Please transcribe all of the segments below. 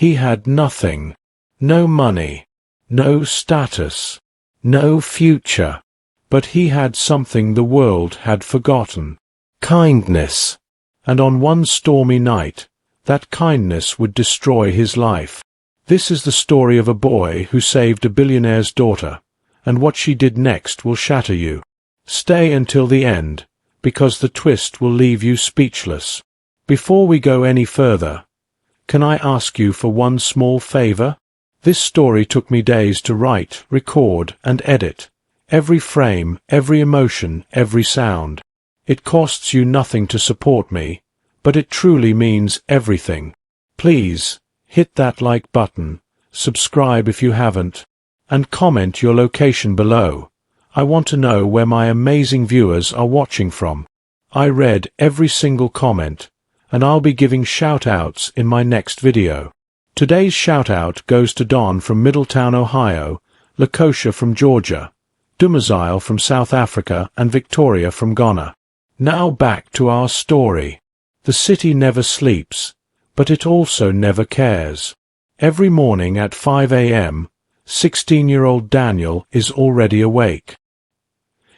He had nothing. No money. No status. No future. But he had something the world had forgotten. Kindness. And on one stormy night, that kindness would destroy his life. This is the story of a boy who saved a billionaire's daughter, and what she did next will shatter you. Stay until the end, because the twist will leave you speechless. Before we go any further, can I ask you for one small favor? This story took me days to write, record, and edit. Every frame, every emotion, every sound. It costs you nothing to support me, but it truly means everything. Please, hit that like button, subscribe if you haven't, and comment your location below. I want to know where my amazing viewers are watching from. I read every single comment, and I'll be giving shout-outs in my next video. Today's shout-out goes to Don from Middletown, Ohio, Lakosha from Georgia, Dumazile from South Africa, and Victoria from Ghana. Now back to our story. The city never sleeps, but it also never cares. Every morning at 5 a.m., 16-year-old Daniel is already awake.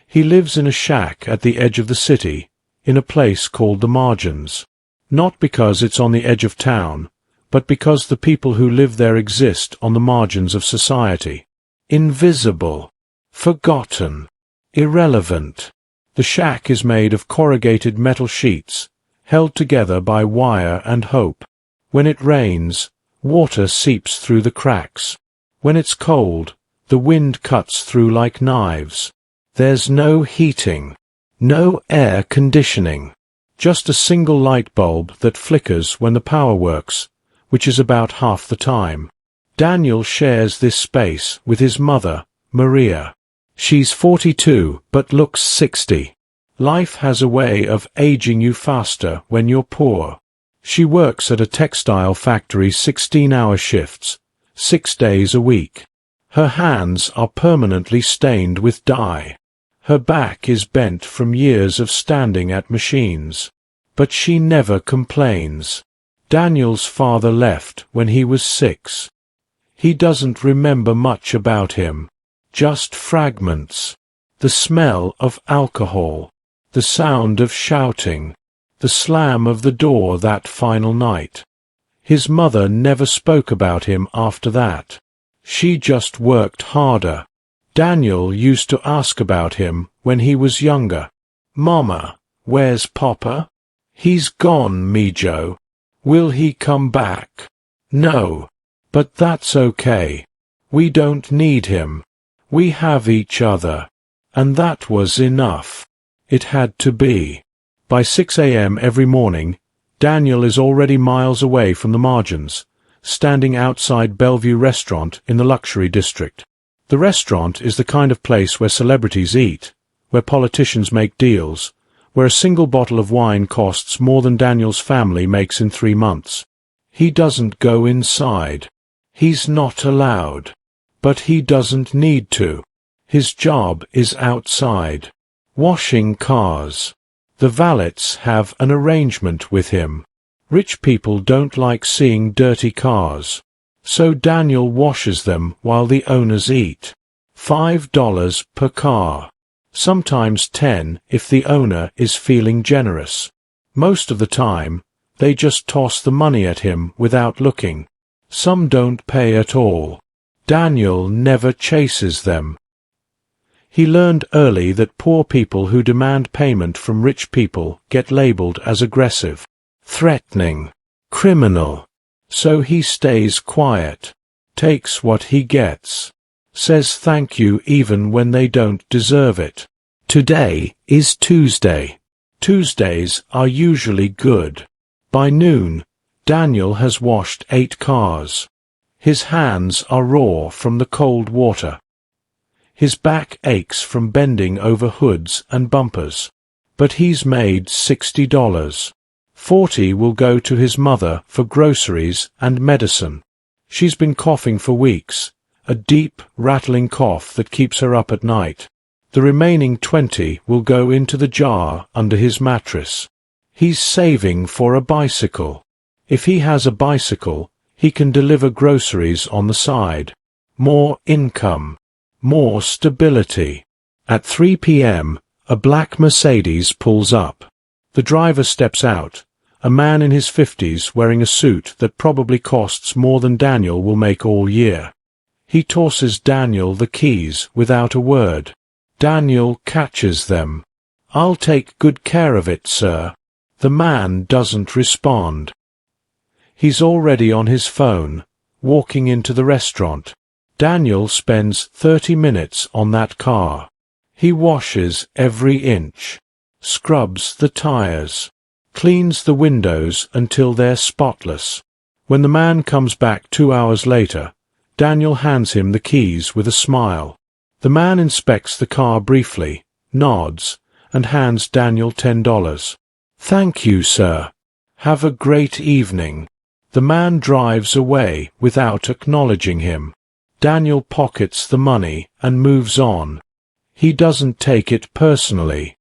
He lives in a shack at the edge of the city, in a place called the Margins. Not because it's on the edge of town, but because the people who live there exist on the margins of society. Invisible. Forgotten. Irrelevant. The shack is made of corrugated metal sheets, held together by wire and hope. When it rains, water seeps through the cracks. When it's cold, the wind cuts through like knives. There's no heating. No air conditioning. Just a single light bulb that flickers when the power works, which is about half the time. Daniel shares this space with his mother, Maria. She's 42 but looks 60. Life has a way of aging you faster when you're poor. She works at a textile factory 16-hour shifts, 6 days a week. Her hands are permanently stained with dye. Her back is bent from years of standing at machines. But she never complains. Daniel's father left when he was 6. He doesn't remember much about him. Just fragments. The smell of alcohol. The sound of shouting. The slam of the door that final night. His mother never spoke about him after that. She just worked harder. Daniel used to ask about him when he was younger. "Mama, where's Papa?" "He's gone, Mijo." "Will he come back?" "No. But that's okay. We don't need him. We have each other." And that was enough. It had to be. By 6 a.m. every morning, Daniel is already miles away from the Margins, standing outside Bellevue Restaurant in the luxury district. The restaurant is the kind of place where celebrities eat, where politicians make deals, where a single bottle of wine costs more than Daniel's family makes in 3 months. He doesn't go inside. He's not allowed. But he doesn't need to. His job is outside. Washing cars. The valets have an arrangement with him. Rich people don't like seeing dirty cars. So Daniel washes them while the owners eat. $5 per car. Sometimes 10 if the owner is feeling generous. Most of the time, they just toss the money at him without looking. Some don't pay at all. Daniel never chases them. He learned early that poor people who demand payment from rich people get labeled as aggressive, threatening, criminal. So he stays quiet, takes what he gets, says thank you even when they don't deserve it. Today is Tuesday. Tuesdays are usually good. By noon, Daniel has washed 8 cars. His hands are raw from the cold water. His back aches from bending over hoods and bumpers. But he's made $60. 40 will go to his mother for groceries and medicine. She's been coughing for weeks, a deep, rattling cough that keeps her up at night. The remaining 20 will go into the jar under his mattress. He's saving for a bicycle. If he has a bicycle, He can deliver groceries on the side. More income. More stability. At 3 p.m., a black Mercedes pulls up. The driver steps out, a man in his 50s wearing a suit that probably costs more than Daniel will make all year. He tosses Daniel the keys without a word. Daniel catches them. "I'll take good care of it, sir." The man doesn't respond. He's already on his phone, walking into the restaurant. Daniel spends 30 minutes on that car. He washes every inch, scrubs the tires, cleans the windows until they're spotless. When the man comes back 2 hours later, Daniel hands him the keys with a smile. The man inspects the car briefly, nods, and hands Daniel $10. "Thank you, sir. Have a great evening." The man drives away without acknowledging him. Daniel pockets the money and moves on. He doesn't take it personally.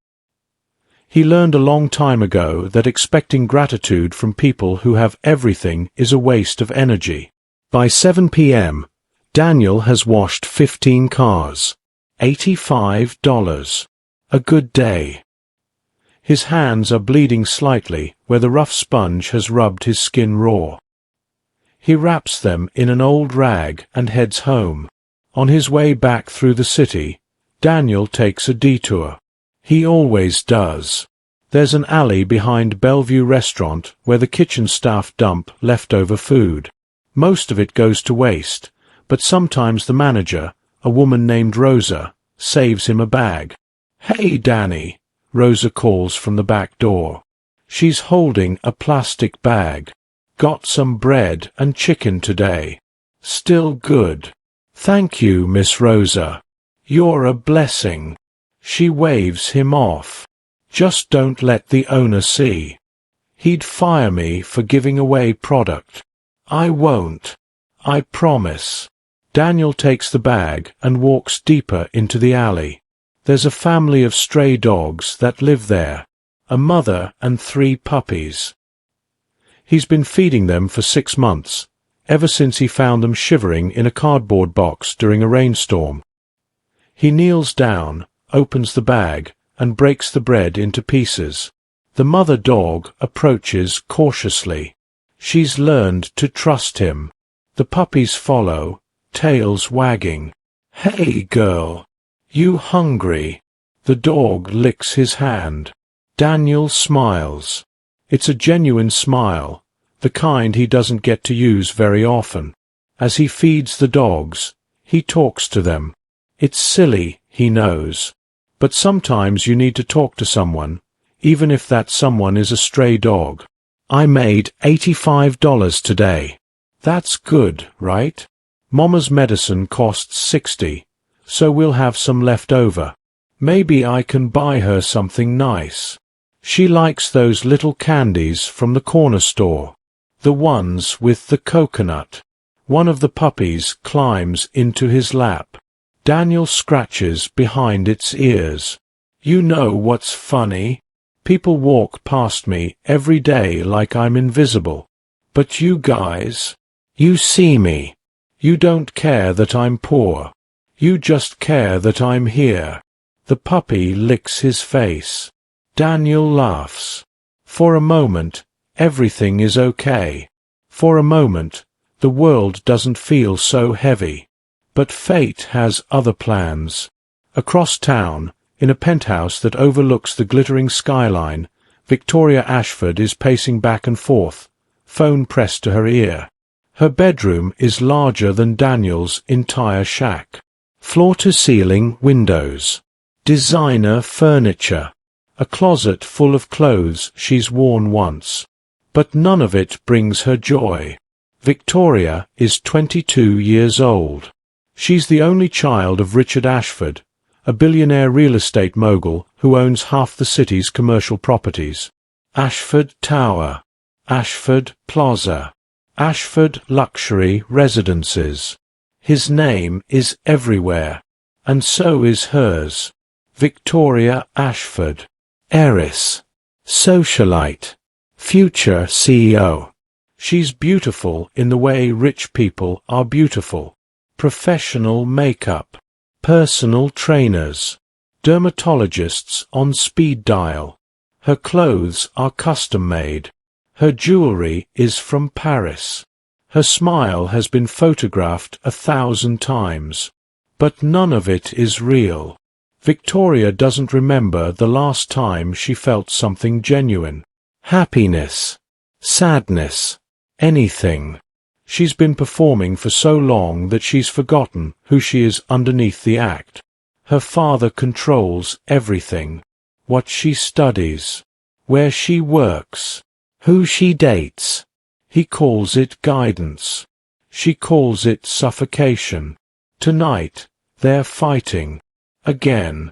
He learned a long time ago that expecting gratitude from people who have everything is a waste of energy. By 7 p.m., Daniel has washed 15 cars. $85. A good day. His hands are bleeding slightly where the rough sponge has rubbed his skin raw. He wraps them in an old rag and heads home. On his way back through the city, Daniel takes a detour. He always does. There's an alley behind Bellevue Restaurant where the kitchen staff dump leftover food. Most of it goes to waste, but sometimes the manager, a woman named Rosa, saves him a bag. "Hey, Danny," Rosa calls from the back door. She's holding a plastic bag. "Got some bread and chicken today. Still good." "Thank you, Miss Rosa. You're a blessing." She waves him off. "Just don't let the owner see. He'd fire me for giving away product." "I won't. I promise." Daniel takes the bag and walks deeper into the alley. There's a family of stray dogs that live there, a mother and 3 puppies. He's been feeding them for 6 months, ever since he found them shivering in a cardboard box during a rainstorm. He kneels down, opens the bag, and breaks the bread into pieces. The mother dog approaches cautiously. She's learned to trust him. The puppies follow, tails wagging. "Hey, girl. You hungry?" The dog licks his hand. Daniel smiles. It's a genuine smile, the kind he doesn't get to use very often. As he feeds the dogs, he talks to them. It's silly, he knows. But sometimes you need to talk to someone, even if that someone is a stray dog. "I made $85 today. That's good, right? Mama's medicine costs $60, so we'll have some left over. Maybe I can buy her something nice. She likes those little candies from the corner store, the ones with the coconut." One of the puppies climbs into his lap. Daniel scratches behind its ears. "You know what's funny? People walk past me every day like I'm invisible. But you guys, you see me. You don't care that I'm poor. You just care that I'm here." The puppy licks his face. Daniel laughs. For a moment, everything is okay. For a moment, the world doesn't feel so heavy. But fate has other plans. Across town, in a penthouse that overlooks the glittering skyline, Victoria Ashford is pacing back and forth, phone pressed to her ear. Her bedroom is larger than Daniel's entire shack. Floor-to-ceiling windows. Designer furniture. A closet full of clothes she's worn once. But none of it brings her joy. Victoria is 22 years old. She's the only child of Richard Ashford, a billionaire real estate mogul who owns half the city's commercial properties. Ashford Tower, Ashford Plaza, Ashford Luxury Residences. His name is everywhere, and so is hers. Victoria Ashford. Heiress. Socialite. Future CEO. She's beautiful in the way rich people are beautiful. Professional makeup, personal trainers, dermatologists on speed dial. Her clothes are custom-made. Her jewelry is from Paris. Her smile has been photographed 1,000 times. But none of it is real. Victoria doesn't remember the last time she felt something genuine. Happiness, sadness, anything. She's been performing for so long that she's forgotten who she is underneath the act. Her father controls everything. What she studies, where she works, who she dates. He calls it guidance. She calls it suffocation. Tonight, they're fighting. Again.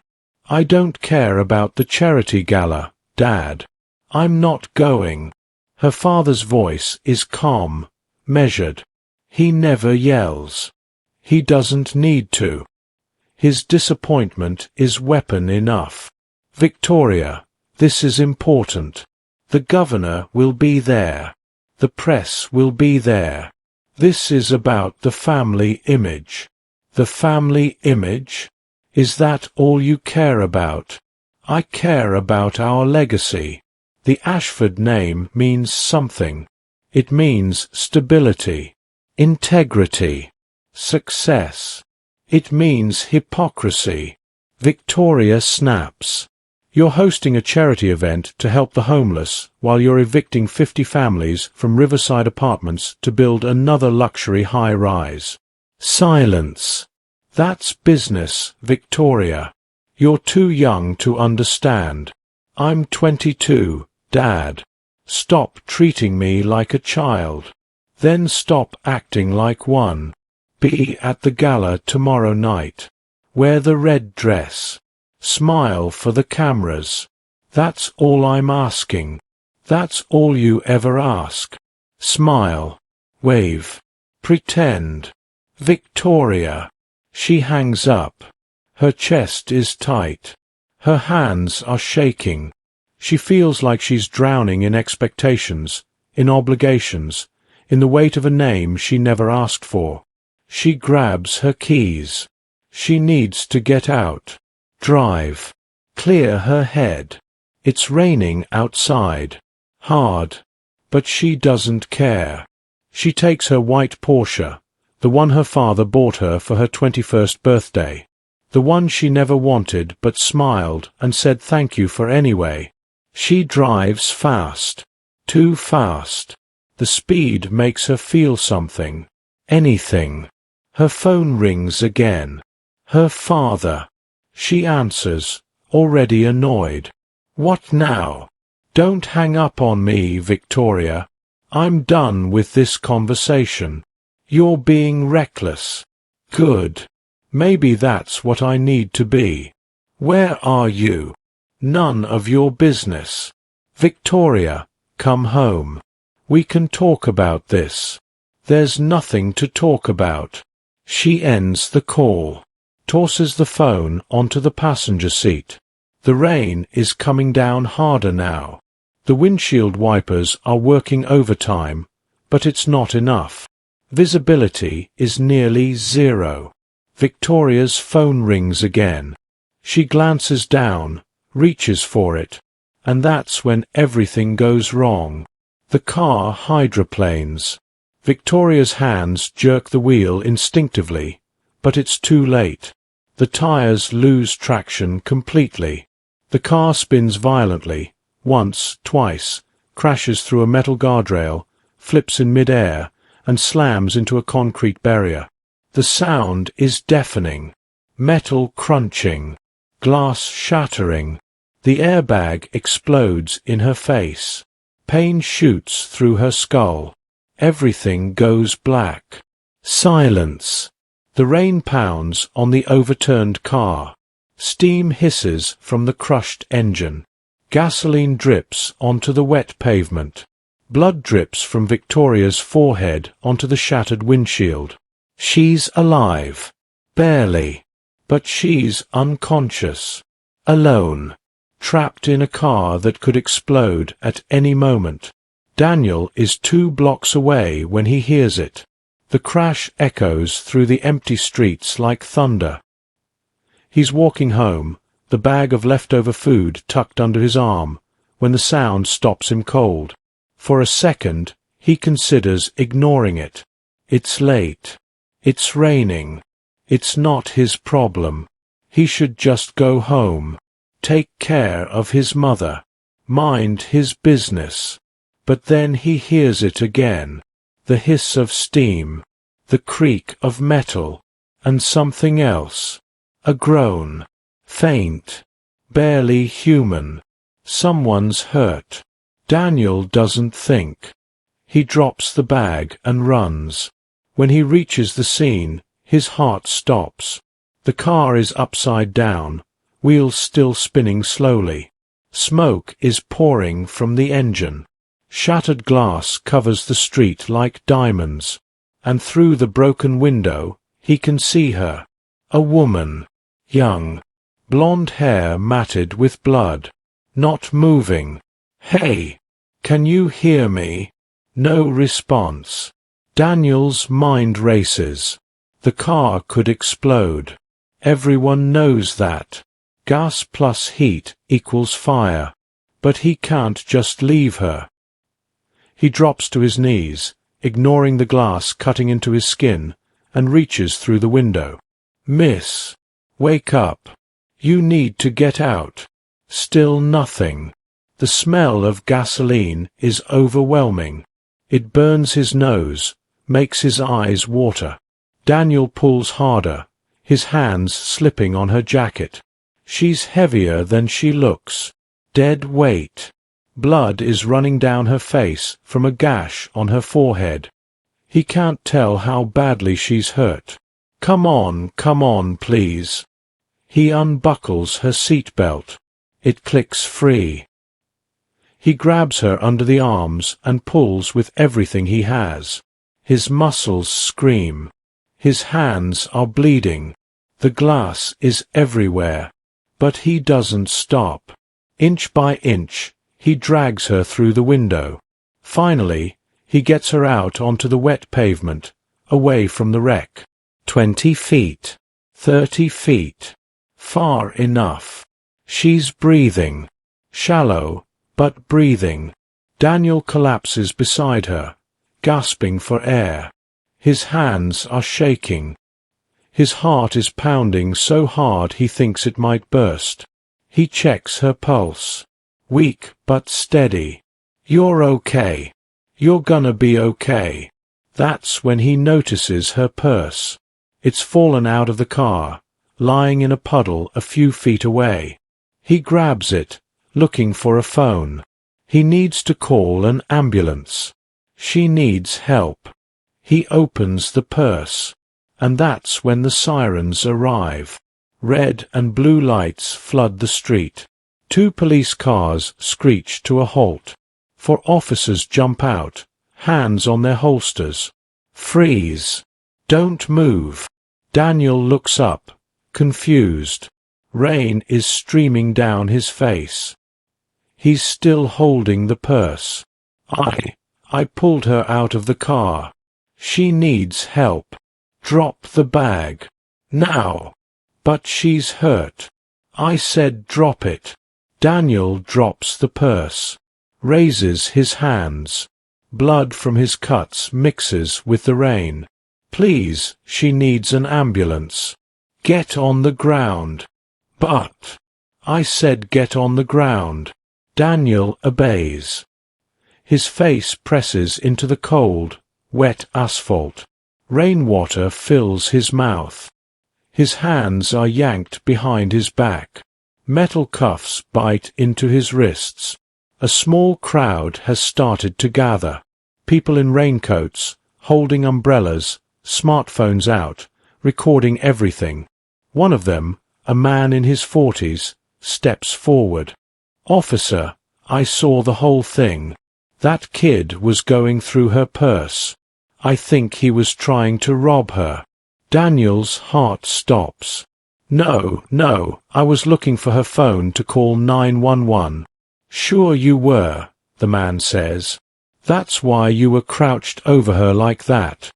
I don't care about the charity gala, Dad. I'm not going. Her father's voice is calm, measured. He never yells. He doesn't need to. His disappointment is weapon enough. Victoria, this is important. The governor will be there. The press will be there. This is about the family image. The family image? Is that all you care about? I care about our legacy. The Ashford name means something. It means stability, integrity, success. It means hypocrisy. Victoria snaps. You're hosting a charity event to help the homeless while you're evicting 50 families from Riverside Apartments to build another luxury high-rise. Silence. That's business, Victoria. You're too young to understand. I'm 22, Dad. Stop treating me like a child. Then stop acting like one. Be at the gala tomorrow night. Wear the red dress. Smile for the cameras. That's all I'm asking. That's all you ever ask. Smile. Wave. Pretend. Victoria. She hangs up. Her chest is tight. Her hands are shaking. She feels like she's drowning in expectations, in obligations, in the weight of a name she never asked for. She grabs her keys. She needs to get out. Drive. Clear her head. It's raining outside. Hard. But she doesn't care. She takes her white Porsche, the one her father bought her for her 21st birthday. The one she never wanted but smiled and said thank you for anyway. She drives fast. Too fast. The speed makes her feel something. Anything. Her phone rings again. Her father. She answers, already annoyed. What now? Don't hang up on me, Victoria. I'm done with this conversation. You're being reckless. Good. Maybe that's what I need to be. Where are you? None of your business. Victoria, come home. We can talk about this. There's nothing to talk about. She ends the call. Tosses the phone onto the passenger seat. The rain is coming down harder now. The windshield wipers are working overtime, but it's not enough. Visibility is nearly zero. Victoria's phone rings again. She glances down, reaches for it, and that's when everything goes wrong. The car hydroplanes. Victoria's hands jerk the wheel instinctively, but it's too late. The tires lose traction completely. The car spins violently, once, twice, crashes through a metal guardrail, flips in mid-air, and slams into a concrete barrier. The sound is deafening. Metal crunching. Glass shattering. The airbag explodes in her face. Pain shoots through her skull. Everything goes black. Silence. The rain pounds on the overturned car. Steam hisses from the crushed engine. Gasoline drips onto the wet pavement. Blood drips from Victoria's forehead onto the shattered windshield. She's alive. Barely. But she's unconscious. Alone. Trapped in a car that could explode at any moment. Daniel is 2 blocks away when he hears it. The crash echoes through the empty streets like thunder. He's walking home, the bag of leftover food tucked under his arm, when the sound stops him cold. For a second, he considers ignoring it. It's late. It's raining. It's not his problem. He should just go home, take care of his mother, mind his business. But then he hears it again, the hiss of steam, the creak of metal, and something else. A groan. Faint. Barely human. Someone's hurt. Daniel doesn't think. He drops the bag and runs. When he reaches the scene, his heart stops. The car is upside down, wheels still spinning slowly. Smoke is pouring from the engine. Shattered glass covers the street like diamonds, and through the broken window he can see her. A woman. Young. Blonde hair matted with blood. Not moving. "Hey! Can you hear me?" No response. Daniel's mind races. The car could explode. Everyone knows that. Gas plus heat equals fire. But he can't just leave her. He drops to his knees, ignoring the glass cutting into his skin, and reaches through the window. "Miss, wake up. You need to get out." Still nothing. The smell of gasoline is overwhelming. It burns his nose, makes his eyes water. Daniel pulls harder, his hands slipping on her jacket. She's heavier than she looks. Dead weight. Blood is running down her face from a gash on her forehead. He can't tell how badly she's hurt. Come on, please." He unbuckles her seatbelt. It clicks free. He grabs her under the arms and pulls with everything he has. His muscles scream. His hands are bleeding. The glass is everywhere. But he doesn't stop. Inch by inch, he drags her through the window. Finally, he gets her out onto the wet pavement, away from the wreck. 20 feet. 30 feet. Far enough. She's breathing. Shallow, but breathing. Daniel collapses beside her, gasping for air. His hands are shaking. His heart is pounding so hard he thinks it might burst. He checks her pulse. Weak but steady. "You're okay. You're gonna be okay." That's when he notices her purse. It's fallen out of the car, lying in a puddle a few feet away. He grabs it, looking for a phone. He needs to call an ambulance. She needs help. He opens the purse, and that's when the sirens arrive. Red and blue lights flood the street. 2 police cars screech to a halt. 4 officers jump out, hands on their holsters. "Freeze! Don't move!" Daniel looks up, confused. Rain is streaming down his face. He's still holding the purse. I pulled her out of the car. She needs help. Drop the bag. Now. But she's hurt. I said drop it." Daniel drops the purse, raises his hands. Blood from his cuts mixes with the rain. "Please, she needs an ambulance." "Get on the ground." "But," I said get on the ground. Daniel obeys. His face presses into the cold, wet asphalt. Rainwater fills his mouth. His hands are yanked behind his back. Metal cuffs bite into his wrists. A small crowd has started to gather. People in raincoats, holding umbrellas, smartphones out, recording everything. One of them, a man in his 40s, steps forward. "Officer, I saw the whole thing. That kid was going through her purse. I think he was trying to rob her." Daniel's heart stops. No, I was looking for her phone to call 911. "Sure you were," the man says. That's why you were crouched over her like that.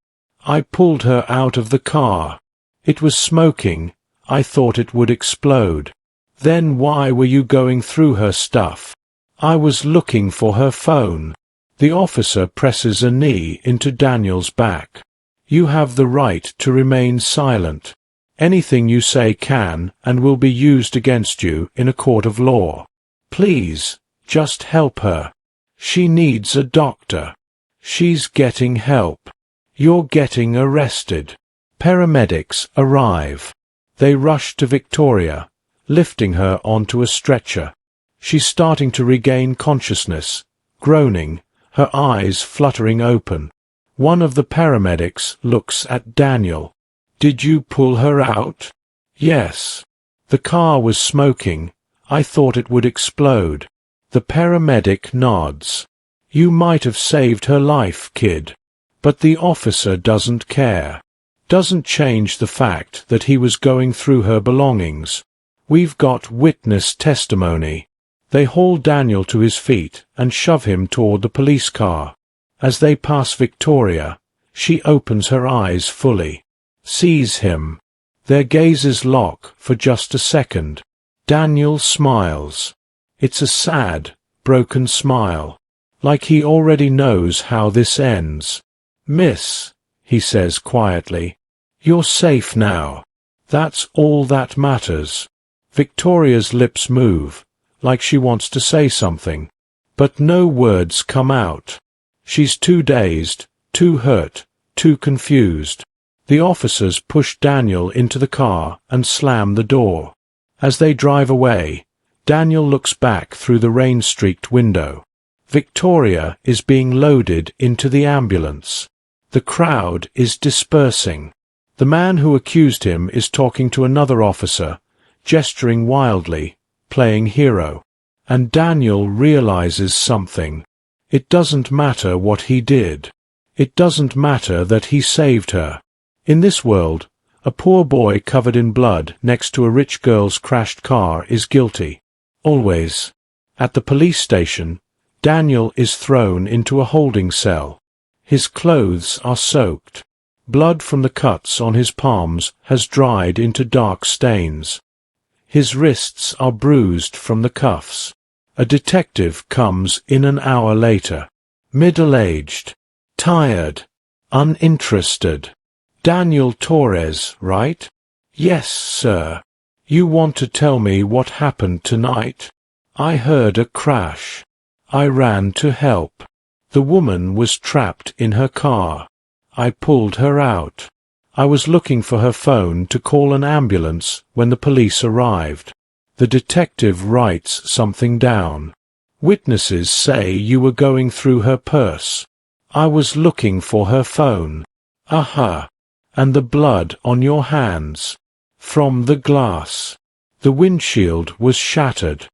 I pulled her out of the car. It was smoking. I thought it would explode. Then why were you going through her stuff? I was looking for her phone. The officer presses a knee into Daniel's back. You have the right to remain silent. Anything you say can and will be used against you in a court of law. Please, just help her. She needs a doctor. She's getting help. You're getting arrested. Paramedics arrive. They rush to Victoria, lifting her onto a stretcher. She's starting to regain consciousness, groaning, her eyes fluttering open. One of the paramedics looks at Daniel. Did you pull her out? Yes. The car was smoking. I thought it would explode. The paramedic nods. You might have saved her life, kid. But the officer doesn't care. Doesn't change the fact that he was going through her belongings. We've got witness testimony. They haul Daniel to his feet and shove him toward the police car. As they pass Victoria, she opens her eyes fully, sees him. Their gazes lock for just a second. Daniel smiles. It's a sad, broken smile, like he already knows how this ends. Miss, he says quietly, you're safe now. That's all that matters. Victoria's lips move, like she wants to say something, but no words come out. She's too dazed, too hurt, too confused. The officers push Daniel into the car and slam the door. As they drive away, Daniel looks back through the rain-streaked window. Victoria is being loaded into the ambulance. The crowd is dispersing. The man who accused him is talking to another officer, gesturing wildly, playing hero. And Daniel realizes something. It doesn't matter what he did. It doesn't matter that he saved her. In this world, a poor boy covered in blood next to a rich girl's crashed car is guilty. Always. At the police station, Daniel is thrown into a holding cell. His clothes are soaked. Blood from the cuts on his palms has dried into dark stains. His wrists are bruised from the cuffs. A detective comes in an hour later. Middle-aged. Tired. Uninterested. Daniel Torres, right? Yes, sir. You want to tell me what happened tonight? I heard a crash. I ran to help. The woman was trapped in her car. I pulled her out. I was looking for her phone to call an ambulance when the police arrived. The detective writes something down. Witnesses say you were going through her purse. I was looking for her phone. Aha! And the blood on your hands. From the glass. The windshield was shattered.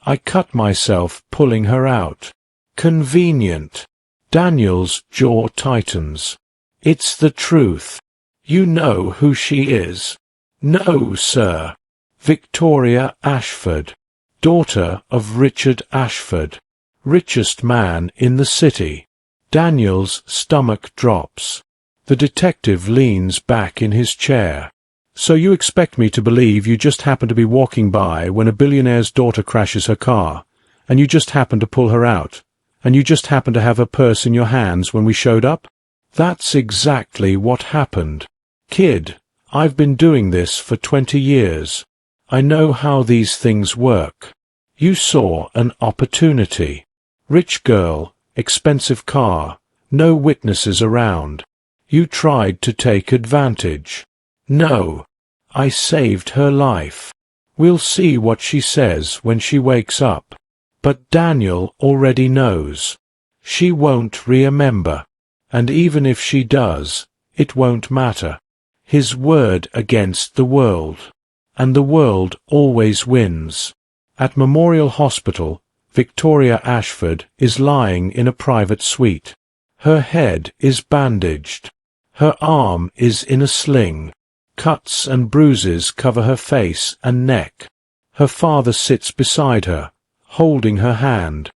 I cut myself pulling her out. Convenient. Daniel's jaw tightens. It's the truth. You know who she is. No, sir. Victoria Ashford, daughter of Richard Ashford, richest man in the city. Daniel's stomach drops. The detective leans back in his chair. So you expect me to believe you just happened to be walking by when a billionaire's daughter crashes her car, and you just happened to pull her out, and you just happened to have her purse in your hands when we showed up? That's exactly what happened. Kid, I've been doing this for 20 years. I know how these things work. You saw an opportunity. Rich girl, expensive car, no witnesses around. You tried to take advantage. No, I saved her life. We'll see what she says when she wakes up. But Daniel already knows. She won't remember. And even if she does, it won't matter. His word against the world. And the world always wins. At Memorial Hospital, Victoria Ashford is lying in a private suite. Her head is bandaged. Her arm is in a sling. Cuts and bruises cover her face and neck. Her father sits beside her, holding her hand.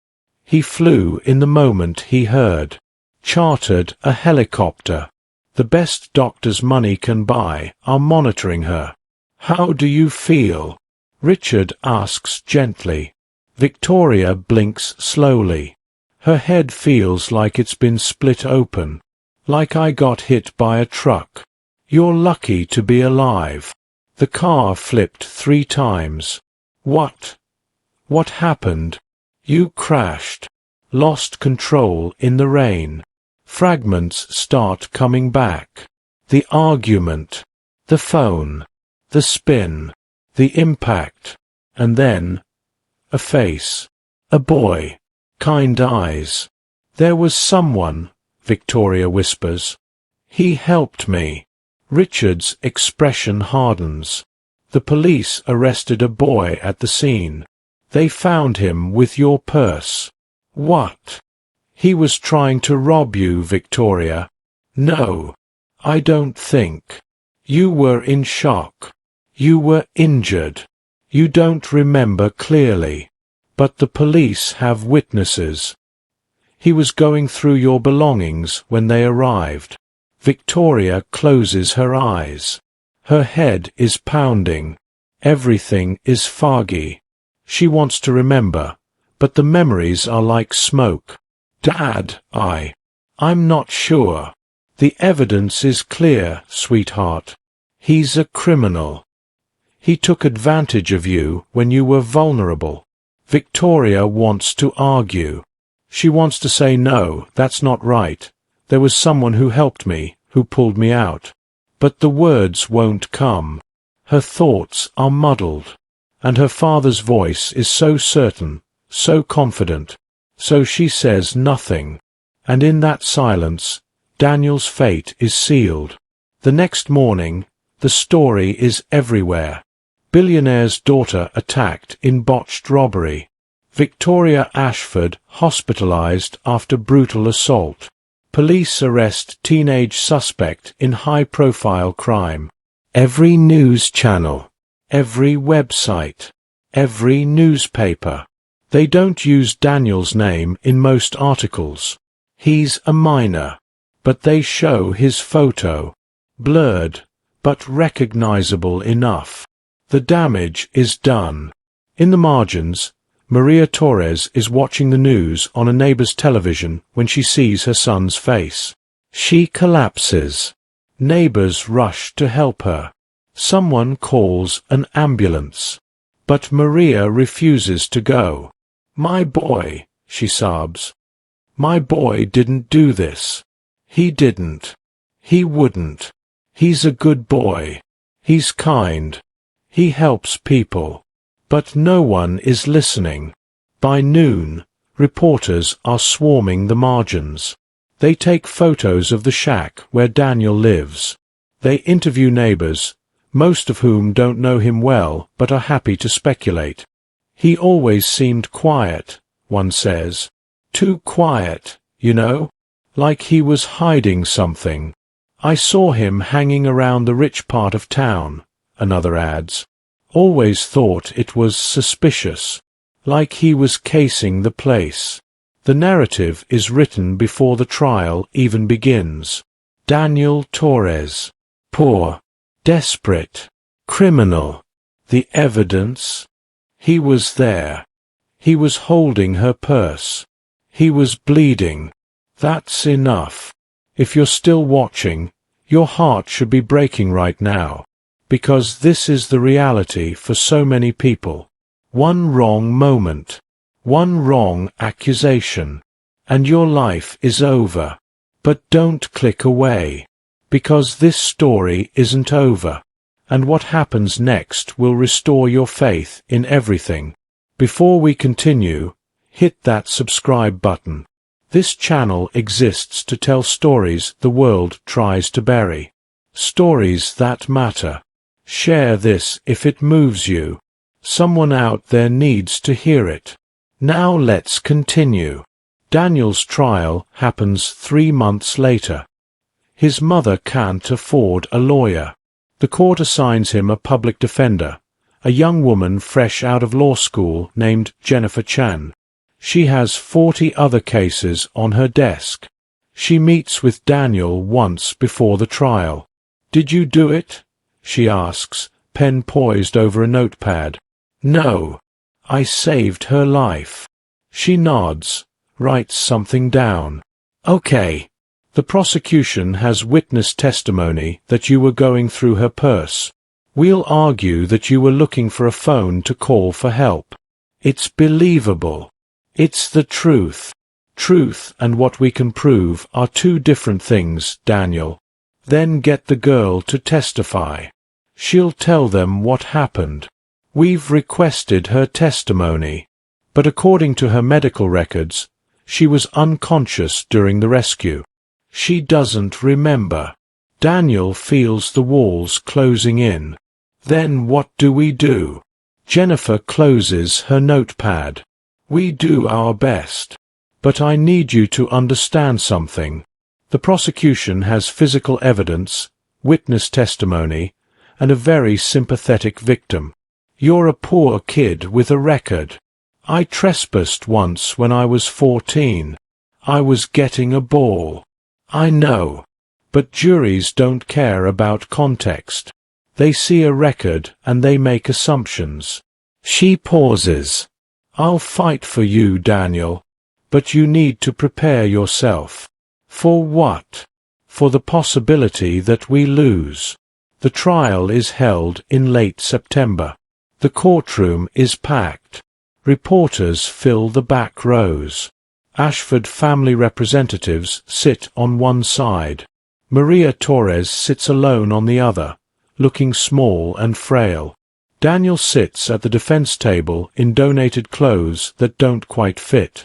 He flew in the moment he heard. Chartered a helicopter. The best doctors money can buy are monitoring her. How do you feel? Richard asks gently. Victoria blinks slowly. Her head feels like it's been split open. Like I got hit by a truck. You're lucky to be alive. The car flipped 3 times. What? What happened? You crashed. Lost control in the rain. Fragments start coming back. The argument. The phone. The spin. The impact. And then a face. A boy. Kind eyes. There was someone, Victoria whispers. He helped me. Richard's expression hardens. The police arrested a boy at the scene. They found him with your purse. What? He was trying to rob you, Victoria. No, I don't think. You were in shock. You were injured. You don't remember clearly. But the police have witnesses. He was going through your belongings when they arrived. Victoria closes her eyes. Her head is pounding. Everything is foggy. She wants to remember, but the memories are like smoke. Dad, I'm not sure. The evidence is clear, sweetheart. He's a criminal. He took advantage of you when you were vulnerable. Victoria wants to argue. She wants to say no, that's not right. There was someone who helped me, who pulled me out. But the words won't come. Her thoughts are muddled. And her father's voice is so certain, so confident. So she says nothing. And in that silence, Daniel's fate is sealed. The next morning, the story is everywhere. Billionaire's daughter attacked in botched robbery. Victoria Ashford hospitalized after brutal assault. Police arrest teenage suspect in high-profile crime. Every news channel, every website, every newspaper. They don't use Daniel's name in most articles. He's a minor, but they show his photo. Blurred, but recognizable enough. The damage is done. In the margins, Maria Torres is watching the news on a neighbor's television when she sees her son's face. She collapses. Neighbors rush to help her. Someone calls an ambulance. But Maria refuses to go. My boy, she sobs. My boy didn't do this. He didn't. He wouldn't. He's a good boy. He's kind. He helps people. But no one is listening. By noon, reporters are swarming the margins. They take photos of the shack where Daniel lives. They interview neighbors, most of whom don't know him well but are happy to speculate. He always seemed quiet, one says. Too quiet, you know? Like he was hiding something. I saw him hanging around the rich part of town, another adds. Always thought it was suspicious. Like he was casing the place. The narrative is written before the trial even begins. Daniel Torres. Poor. Desperate. Criminal. The evidence. He was there. He was holding her purse. He was bleeding. That's enough. If you're still watching, your heart should be breaking right now. Because this is the reality for so many people. One wrong moment. One wrong accusation. And your life is over. But don't click away. Because this story isn't over. And what happens next will restore your faith in everything. Before we continue, hit that subscribe button. This channel exists to tell stories the world tries to bury. Stories that matter. Share this if it moves you. Someone out there needs to hear it. Now let's continue. Daniel's trial happens 3 months later. His mother can't afford a lawyer. The court assigns him a public defender, a young woman fresh out of law school named Jennifer Chan. She has 40 other cases on her desk. She meets with Daniel once before the trial. "Did you do it?" she asks, pen poised over a notepad. "No. I saved her life." She nods, writes something down. "Okay. The prosecution has witness testimony that you were going through her purse. We'll argue that you were looking for a phone to call for help. It's believable. It's the truth. Truth and what we can prove are two different things, Daniel. Then get the girl to testify. She'll tell them what happened. We've requested her testimony, but according to her medical records, she was unconscious during the rescue. She doesn't remember." Daniel feels the walls closing in. "Then what do we do?" Jennifer closes her notepad. "We do our best. But I need you to understand something. The prosecution has physical evidence, witness testimony, and a very sympathetic victim. You're a poor kid with a record. I trespassed once when I was 14. I was getting a ball. I know. But juries don't care about context. They see a record and they make assumptions." She pauses. "I'll fight for you, Daniel. But you need to prepare yourself." "For what?" "For the possibility that we lose." The trial is held in late September. The courtroom is packed. Reporters fill the back rows. Ashford family representatives sit on one side. Maria Torres sits alone on the other, looking small and frail. Daniel sits at the defense table in donated clothes that don't quite fit.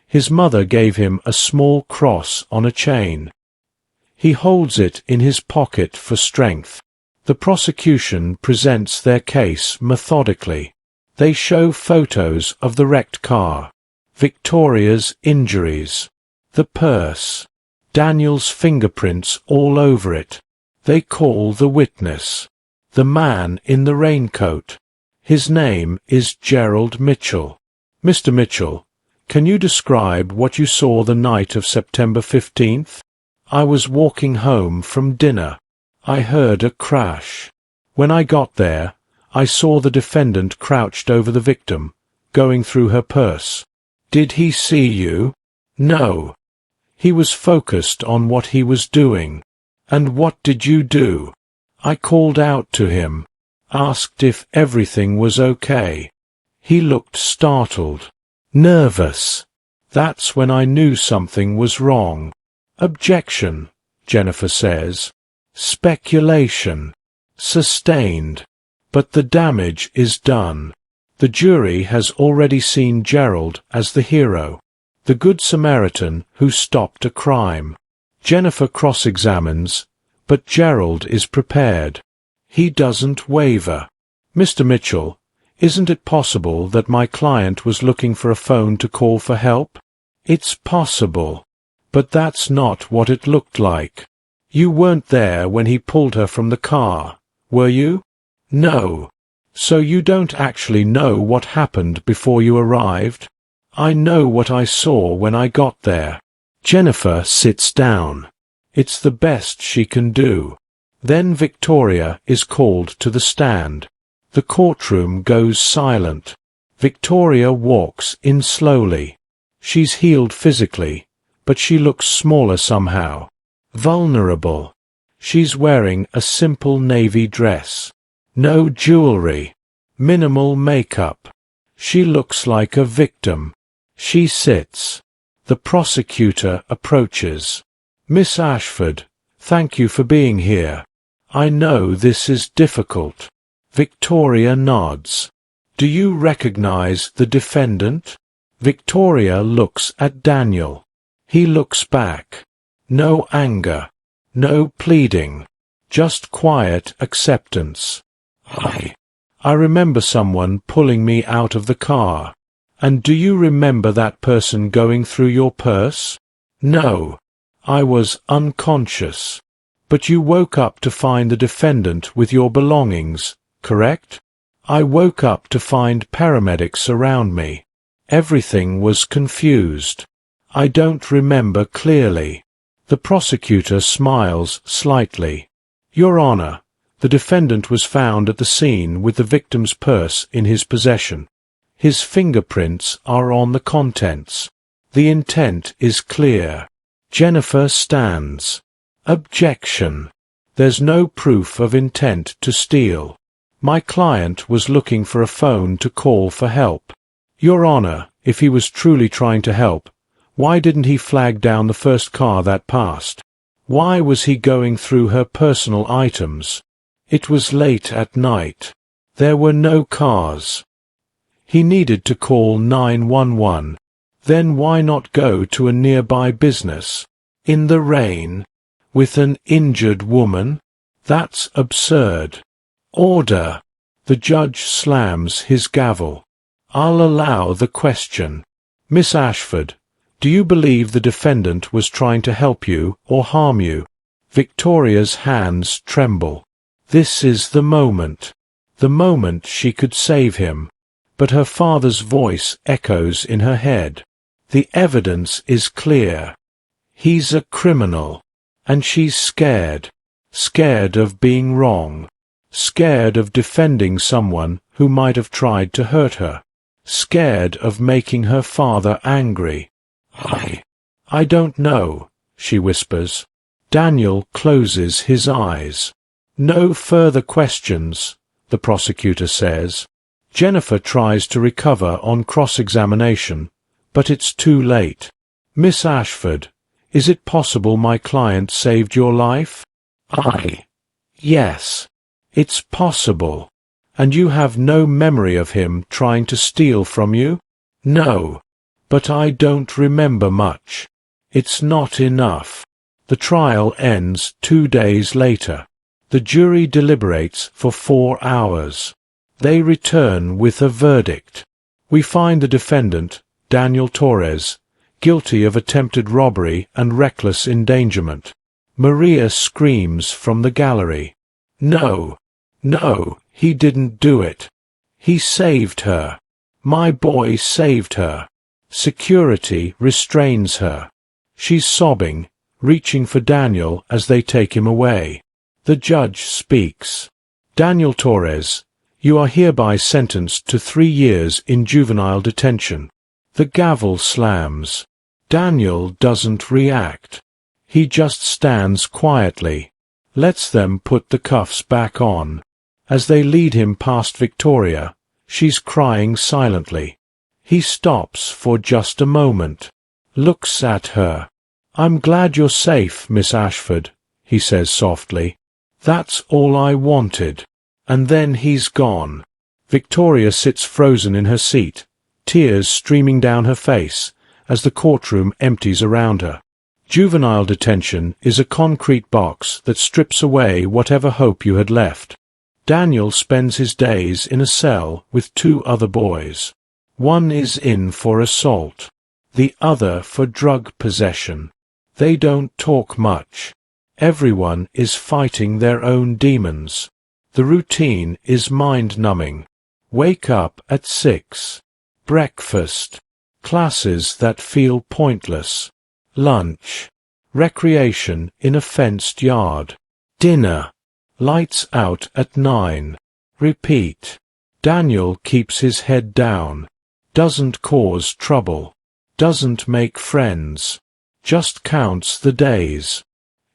His mother gave him a small cross on a chain. He holds it in his pocket for strength. The prosecution presents their case methodically. They show photos of the wrecked car, Victoria's injuries, the purse, Daniel's fingerprints all over it. They call the witness, the man in the raincoat. His name is Gerald Mitchell. "Mr. Mitchell, can you describe what you saw the night of September 15th? "I was walking home from dinner. I heard a crash. When I got there, I saw the defendant crouched over the victim, going through her purse." "Did he see you?" "No. He was focused on what he was doing." "And what did you do?" "I called out to him, asked if everything was okay. He looked startled, nervous. That's when I knew something was wrong." "Objection," Jennifer says. "Speculation. Sustained. But the damage is done. The jury has already seen Gerald as the hero, the Good Samaritan who stopped a crime. Jennifer cross-examines, but Gerald is prepared. He doesn't waver. "Mr. Mitchell, isn't it possible that my client was looking for a phone to call for help?" "It's possible. But that's not what it looked like. You weren't there when he pulled her from the car, were you?" "No. So you don't actually know what happened before you arrived?" "I know what I saw when I got there." Jennifer sits down. It's the best she can do. Then Victoria is called to the stand. The courtroom goes silent. Victoria walks in slowly. She's healed physically, but she looks smaller somehow. Vulnerable. She's wearing a simple navy dress. No jewelry. Minimal makeup. She looks like a victim. She sits. The prosecutor approaches. "Miss Ashford, thank you for being here. I know this is difficult." Victoria nods. "Do you recognize the defendant?" Victoria looks at Daniel. He looks back. No anger. No pleading. Just quiet acceptance. I remember someone pulling me out of the car." "And do you remember that person going through your purse?" "No. I was unconscious. But you woke up to find the defendant with your belongings, correct?" "I woke up to find paramedics around me. Everything was confused. I don't remember clearly. The prosecutor smiles slightly. Your Honor, the defendant was found at the scene with the victim's purse in his possession. His fingerprints are on the contents. The intent is clear. Jennifer stands. Objection. There's no proof of intent to steal. My client was looking for a phone to call for help. Your Honor, if he was truly trying to help, why didn't he flag down the first car that passed? Why was he going through her personal items? It was late at night. There were no cars. He needed to call 911. Then why not go to a nearby business? In the rain? With an injured woman? That's absurd. Order. The judge slams his gavel. I'll allow the question. Miss Ashford, do you believe the defendant was trying to help you or harm you? Victoria's hands tremble. This is the moment she could save him. But her father's voice echoes in her head. The evidence is clear. He's a criminal. And she's scared. Scared of being wrong. Scared of defending someone who might have tried to hurt her. Scared of making her father angry. I don't know, she whispers. Daniel closes his eyes. No further questions, the prosecutor says. Jennifer tries to recover on cross-examination, but it's too late. Miss Ashford, is it possible my client saved your life? Yes. It's possible. And you have no memory of him trying to steal from you? No. But I don't remember much. It's not enough. The trial ends 2 days later. The jury deliberates for 4 hours. They return with a verdict. We find the defendant, Daniel Torres, guilty of attempted robbery and reckless endangerment. Maria screams from the gallery. No, he didn't do it. He saved her. My boy saved her. Security restrains her. She's sobbing, reaching for Daniel as they take him away. The judge speaks. Daniel Torres, you are hereby sentenced to 3 years in juvenile detention. The gavel slams. Daniel doesn't react. He just stands quietly. Lets them put the cuffs back on. As they lead him past Victoria, she's crying silently. He stops for just a moment. Looks at her. I'm glad you're safe, Miss Ashford, he says softly. That's all I wanted. And then he's gone. Victoria sits frozen in her seat, tears streaming down her face, as the courtroom empties around her. Juvenile detention is a concrete box that strips away whatever hope you had left. Daniel spends his days in a cell with 2 other boys. One is in for assault, the other for drug possession. They don't talk much. Everyone is fighting their own demons. The routine is mind-numbing. Wake up at 6. Breakfast. Classes that feel pointless. Lunch. Recreation in a fenced yard. Dinner. Lights out at 9. Repeat. Daniel keeps his head down. Doesn't cause trouble. Doesn't make friends. Just counts the days.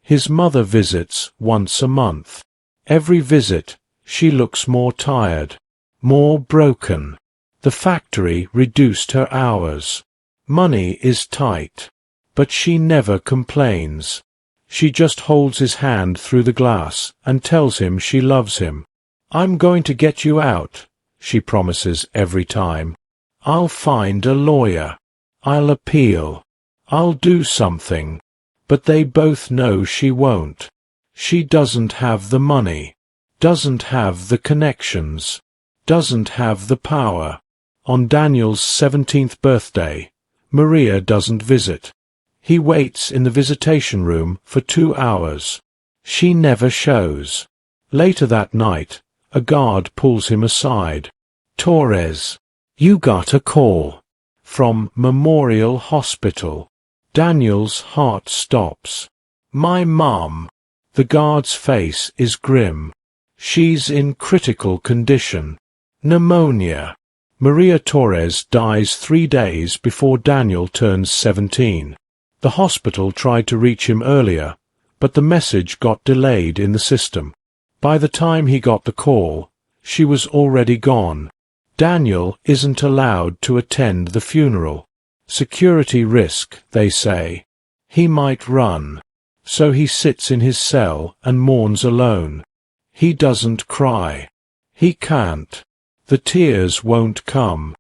His mother visits once a month. Every visit, she looks more tired, more broken. The factory reduced her hours. Money is tight. But she never complains. She just holds his hand through the glass and tells him she loves him. I'm going to get you out, she promises every time. I'll find a lawyer. I'll appeal. I'll do something. But they both know she won't. She doesn't have the money. Doesn't have the connections. Doesn't have the power. On Daniel's 17th birthday, Maria doesn't visit. He waits in the visitation room for 2 hours. She never shows. Later that night, a guard pulls him aside. Torres, you got a call. from Memorial Hospital. Daniel's heart stops. My mum. The guard's face is grim. She's in critical condition. Pneumonia. Maria Torres dies 3 days before Daniel turns 17. The hospital tried to reach him earlier, but the message got delayed in the system. By the time he got the call, she was already gone. Daniel isn't allowed to attend the funeral. Security risk, they say. He might run. So he sits in his cell and mourns alone. He doesn't cry. He can't. The tears won't come.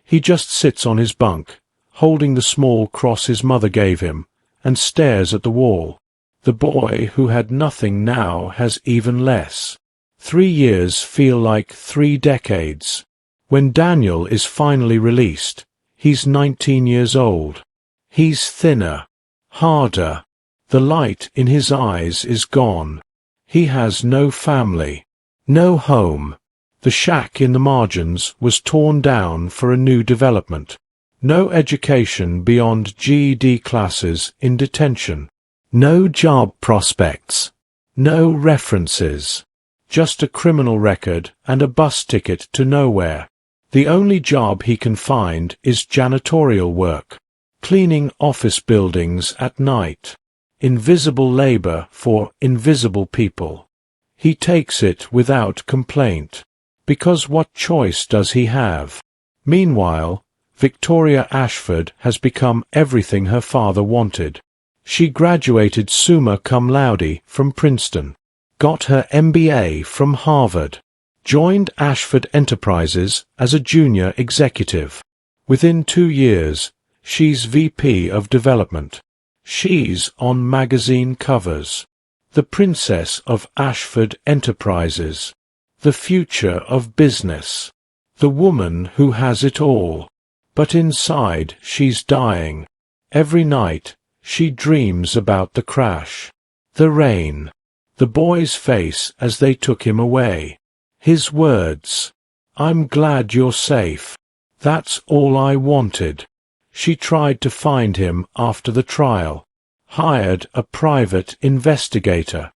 He just sits on his bunk, holding the small cross his mother gave him, and stares at the wall. The boy who had nothing now has even less. 3 years feel like 3 decades. When Daniel is finally released, he's 19 years old. He's thinner, harder. The light in his eyes is gone. He has no family, no home. The shack in the margins was torn down for a new development. No education beyond GED classes in detention. No job prospects. No references. Just a criminal record and a bus ticket to nowhere. The only job he can find is janitorial work, cleaning office buildings at night. Invisible labor for invisible people. He takes it without complaint. Because what choice does he have? Meanwhile, Victoria Ashford has become everything her father wanted. She graduated summa cum laude from Princeton, got her MBA from Harvard, joined Ashford Enterprises as a junior executive. Within 2 years, she's VP of Development. She's on magazine covers. The Princess of Ashford Enterprises. The future of business. The woman who has it all. But inside she's dying. Every night she dreams about the crash. The rain. The boy's face as they took him away. His words. I'm glad you're safe. That's all I wanted. She tried to find him after the trial. Hired a private investigator.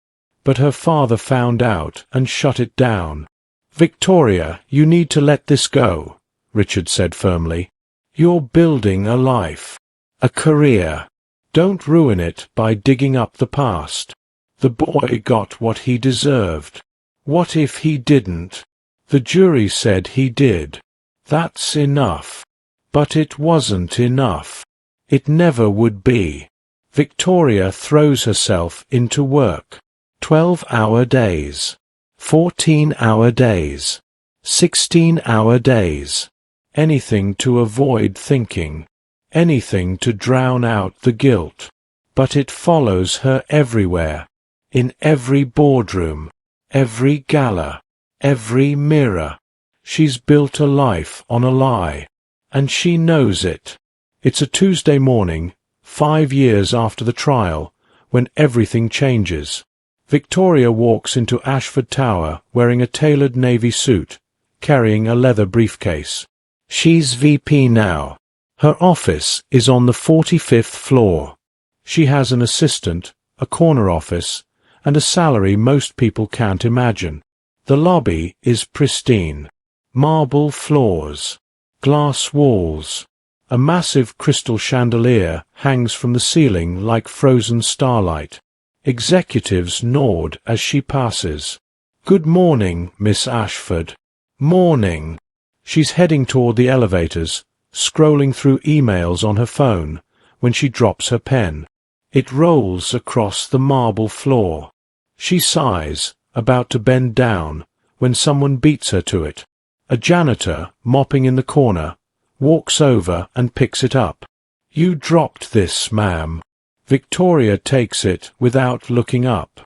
But her father found out and shut it down. Victoria, you need to let this go, Richard said firmly. You're building a life, a career. Don't ruin it by digging up the past. The boy got what he deserved. What if he didn't? The jury said he did. That's enough. But it wasn't enough. It never would be. Victoria throws herself into work. 12-hour days, 14-hour days, 16-hour days. Anything to avoid thinking, anything to drown out the guilt. But it follows her everywhere, in every boardroom, every gala, every mirror. She's built a life on a lie, and she knows it. It's a Tuesday morning, 5 years after the trial, when everything changes. Victoria walks into Ashford Tower wearing a tailored navy suit, carrying a leather briefcase. She's VP now. Her office is on the 45th floor. She has an assistant, a corner office, and a salary most people can't imagine. The lobby is pristine. Marble floors. Glass walls. A massive crystal chandelier hangs from the ceiling like frozen starlight. Executives nod as she passes. Good morning, Miss Ashford. Morning. She's heading toward the elevators, scrolling through emails on her phone, when she drops her pen. It rolls across the marble floor. She sighs, about to bend down, when someone beats her to it. A janitor, mopping in the corner, walks over and picks it up. You dropped this, ma'am. Victoria takes it without looking up.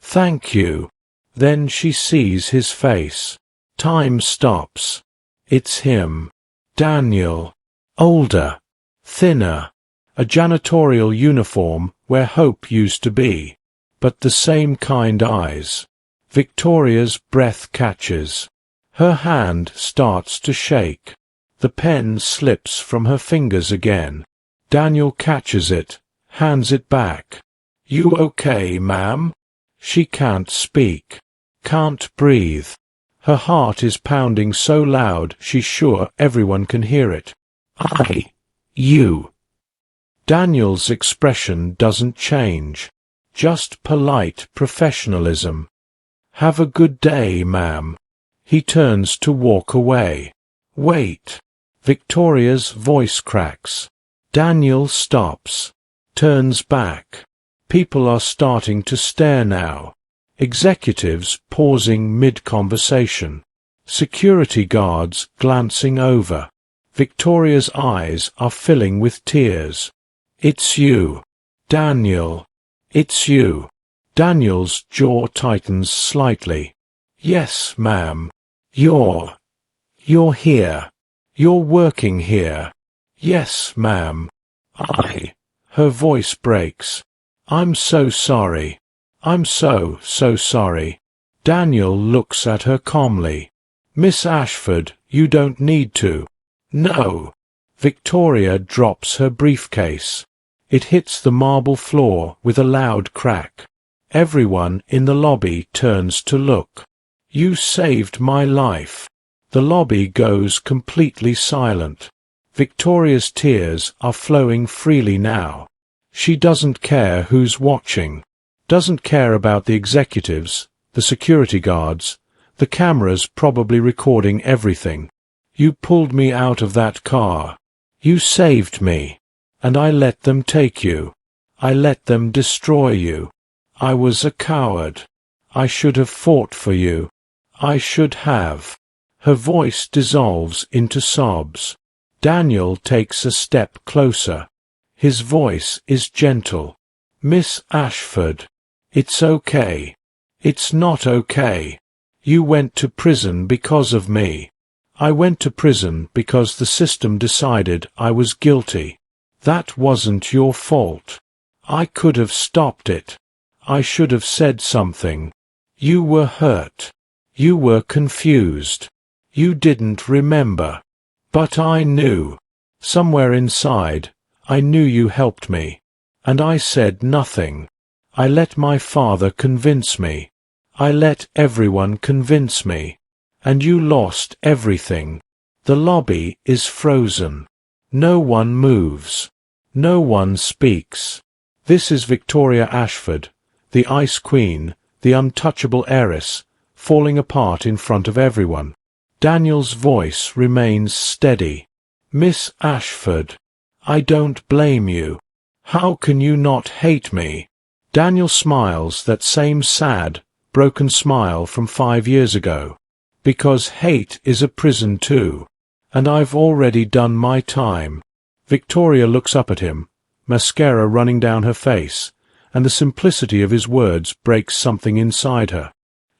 Thank you. Then she sees his face. Time stops. It's him. Daniel. Older. Thinner. A janitorial uniform where hope used to be. But the same kind eyes. Victoria's breath catches. Her hand starts to shake. The pen slips from her fingers again. Daniel catches it, hands it back. You okay, ma'am? She can't speak. Can't breathe. Her heart is pounding so loud she's sure everyone can hear it. You. Daniel's expression doesn't change. Just polite professionalism. Have a good day, ma'am. He turns to walk away. Wait. Victoria's voice cracks. Daniel stops. Turns back. People are starting to stare now. Executives pausing mid-conversation. Security guards glancing over. Victoria's eyes are filling with tears. It's you. Daniel. It's you. Daniel's jaw tightens slightly. Yes, ma'am. You're here. You're working here. Yes, ma'am. Her voice breaks. I'm so sorry. I'm so sorry. Daniel looks at her calmly. Miss Ashford, you don't need to. No. Victoria drops her briefcase. It hits the marble floor with a loud crack. Everyone in the lobby turns to look. You saved my life. The lobby goes completely silent. Victoria's tears are flowing freely now. She doesn't care who's watching. Doesn't care about the executives, the security guards, the cameras probably recording everything. You pulled me out of that car. You saved me. And I let them take you. I let them destroy you. I was a coward. I should have fought for you. I should have. Her voice dissolves into sobs. Daniel takes a step closer. His voice is gentle. Miss Ashford. It's okay. It's not okay. You went to prison because of me. I went to prison because the system decided I was guilty. That wasn't your fault. I could have stopped it. I should have said something. You were hurt. You were confused. You didn't remember. But I knew. Somewhere inside, I knew you helped me. And I said nothing. I let my father convince me. I let everyone convince me. And you lost everything. The lobby is frozen. No one moves. No one speaks. This is Victoria Ashford, the Ice Queen, the untouchable heiress, falling apart in front of everyone. Daniel's voice remains steady. Miss Ashford, I don't blame you. How can you not hate me? Daniel smiles that same sad, broken smile from 5 years ago. Because hate is a prison too. And I've already done my time. Victoria looks up at him, mascara running down her face, and the simplicity of his words breaks something inside her.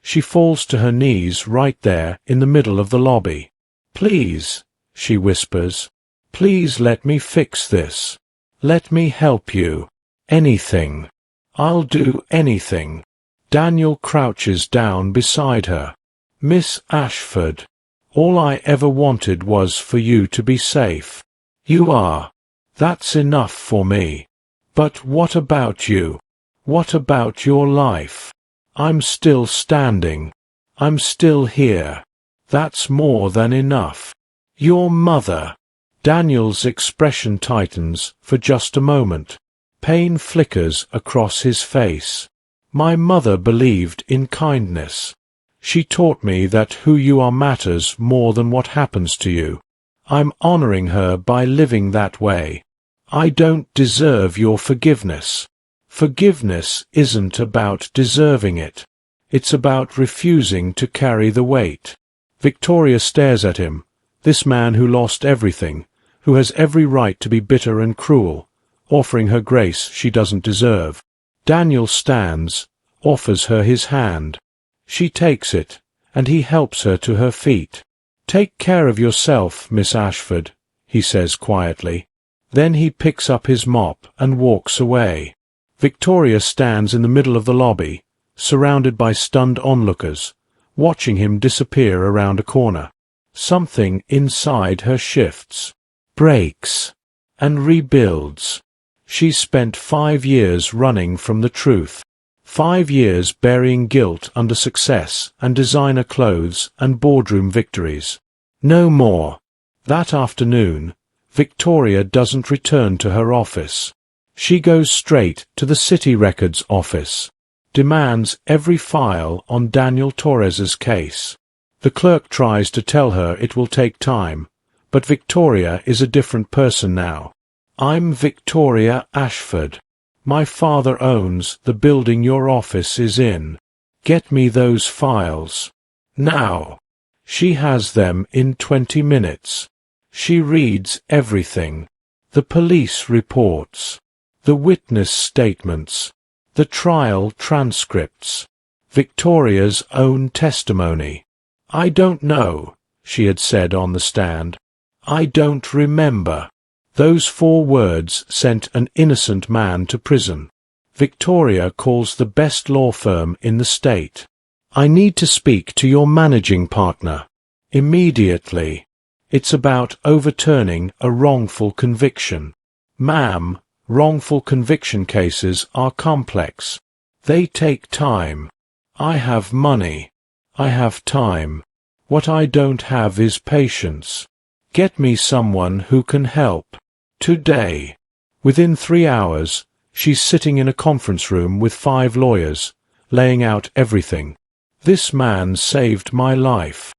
She falls to her knees right there in the middle of the lobby. Please, she whispers, please let me fix this. Let me help you. Anything. I'll do anything. Daniel crouches down beside her. Miss Ashford, all I ever wanted was for you to be safe. You are. That's enough for me. But what about you? What about your life? I'm still standing. I'm still here. That's more than enough. Your mother. Daniel's expression tightens for just a moment. Pain flickers across his face. My mother believed in kindness. She taught me that who you are matters more than what happens to you. I'm honoring her by living that way. I don't deserve your forgiveness. Forgiveness isn't about deserving it. It's about refusing to carry the weight. Victoria stares at him, this man who lost everything, who has every right to be bitter and cruel, offering her grace she doesn't deserve. Daniel stands, offers her his hand. She takes it, and he helps her to her feet. Take care of yourself, Miss Ashford, he says quietly. Then he picks up his mop and walks away. Victoria stands in the middle of the lobby, surrounded by stunned onlookers, watching him disappear around a corner. Something inside her shifts, breaks, and rebuilds. She spent 5 years running from the truth. 5 years burying guilt under success and designer clothes and boardroom victories. No more. That afternoon, Victoria doesn't return to her office. She goes straight to the City Records office. Demands every file on Daniel Torres's case. The clerk tries to tell her it will take time, but Victoria is a different person now. I'm Victoria Ashford. My father owns the building your office is in. Get me those files. Now. She has them in 20 minutes. She reads everything. The police reports. The witness statements. The trial transcripts. Victoria's own testimony. I don't know, she had said on the stand. I don't remember. Those 4 words sent an innocent man to prison. Victoria calls the best law firm in the state. I need to speak to your managing partner. Immediately. It's about overturning a wrongful conviction. Ma'am, wrongful conviction cases are complex. They take time. I have money. I have time. What I don't have is patience. Get me someone who can help. Today. Within 3 hours, she's sitting in a conference room with 5 lawyers, laying out everything. This man saved my life.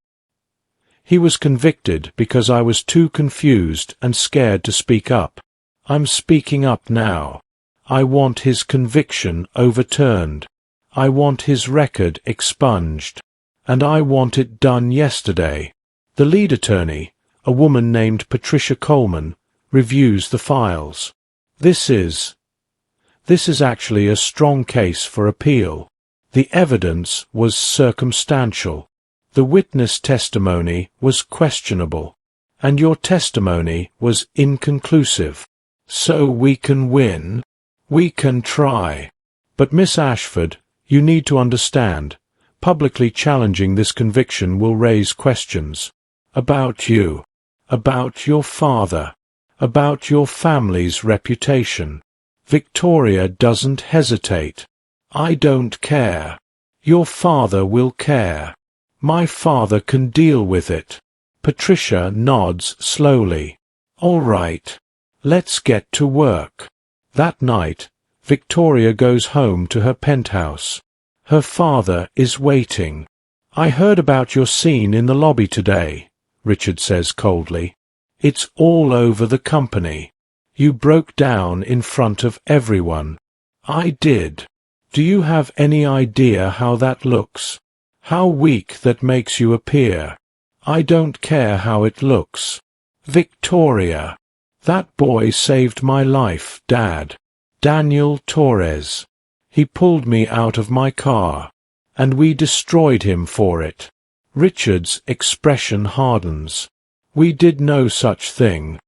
He was convicted because I was too confused and scared to speak up. I'm speaking up now. I want his conviction overturned. I want his record expunged. And I want it done yesterday. The lead attorney, a woman named Patricia Coleman, reviews the files. This is actually a strong case for appeal. The evidence was circumstantial. The witness testimony was questionable. And your testimony was inconclusive. So we can win. We can try. But Miss Ashford, you need to understand, publicly challenging this conviction will raise questions. About you. About your father. About your family's reputation. Victoria doesn't hesitate. I don't care. Your father will care. My father can deal with it. Patricia nods slowly. All right. Let's get to work. That night, Victoria goes home to her penthouse. Her father is waiting. I heard about your scene in the lobby today, Richard says coldly. It's all over the company. You broke down in front of everyone. I did. Do you have any idea how that looks? How weak that makes you appear? I don't care how it looks. Victoria. That boy saved my life, Dad. Daniel Torres. He pulled me out of my car, and we destroyed him for it. Richard's expression hardens. We did no such thing.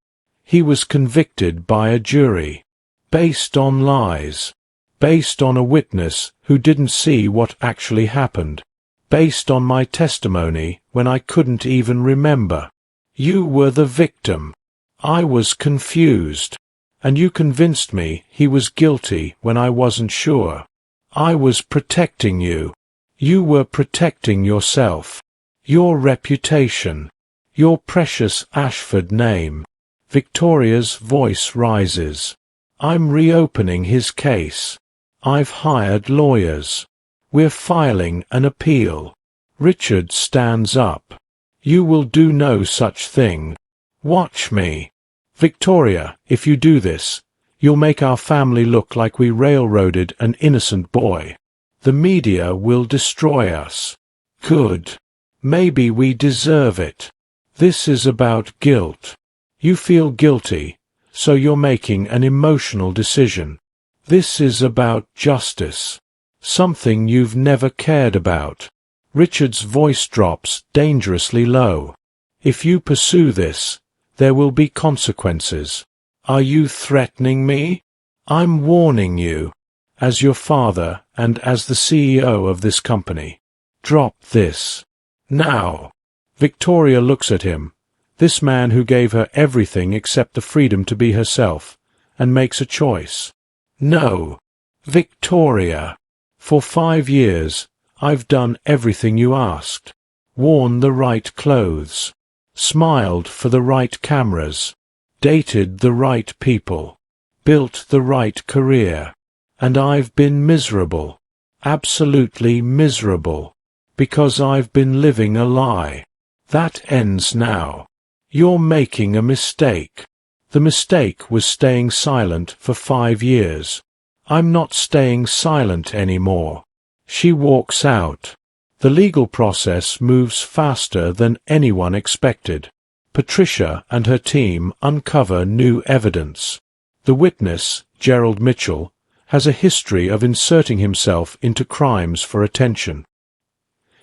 He was convicted by a jury. Based on lies. Based on a witness who didn't see what actually happened. Based on my testimony when I couldn't even remember. You were the victim. I was confused. And you convinced me he was guilty when I wasn't sure. I was protecting you. You were protecting yourself. Your reputation. Your precious Ashford name. Victoria's voice rises. I'm reopening his case. I've hired lawyers. We're filing an appeal. Richard stands up. You will do no such thing. Watch me. Victoria, if you do this, you'll make our family look like we railroaded an innocent boy. The media will destroy us. Good. Maybe we deserve it. This is about guilt. You feel guilty, so you're making an emotional decision. This is about justice. Something you've never cared about. Richard's voice drops dangerously low. If you pursue this, there will be consequences. Are you threatening me? I'm warning you, as your father and as the CEO of this company. Drop this. Now. Victoria looks at him, this man who gave her everything except the freedom to be herself, and makes a choice. No, Victoria. For 5 years, I've done everything you asked. Worn the right clothes. Smiled for the right cameras. Dated the right people. Built the right career. And I've been miserable. Absolutely miserable. Because I've been living a lie. That ends now. You're making a mistake. The mistake was staying silent for 5 years. I'm not staying silent anymore. She walks out. The legal process moves faster than anyone expected. Patricia and her team uncover new evidence. The witness, Gerald Mitchell, has a history of inserting himself into crimes for attention.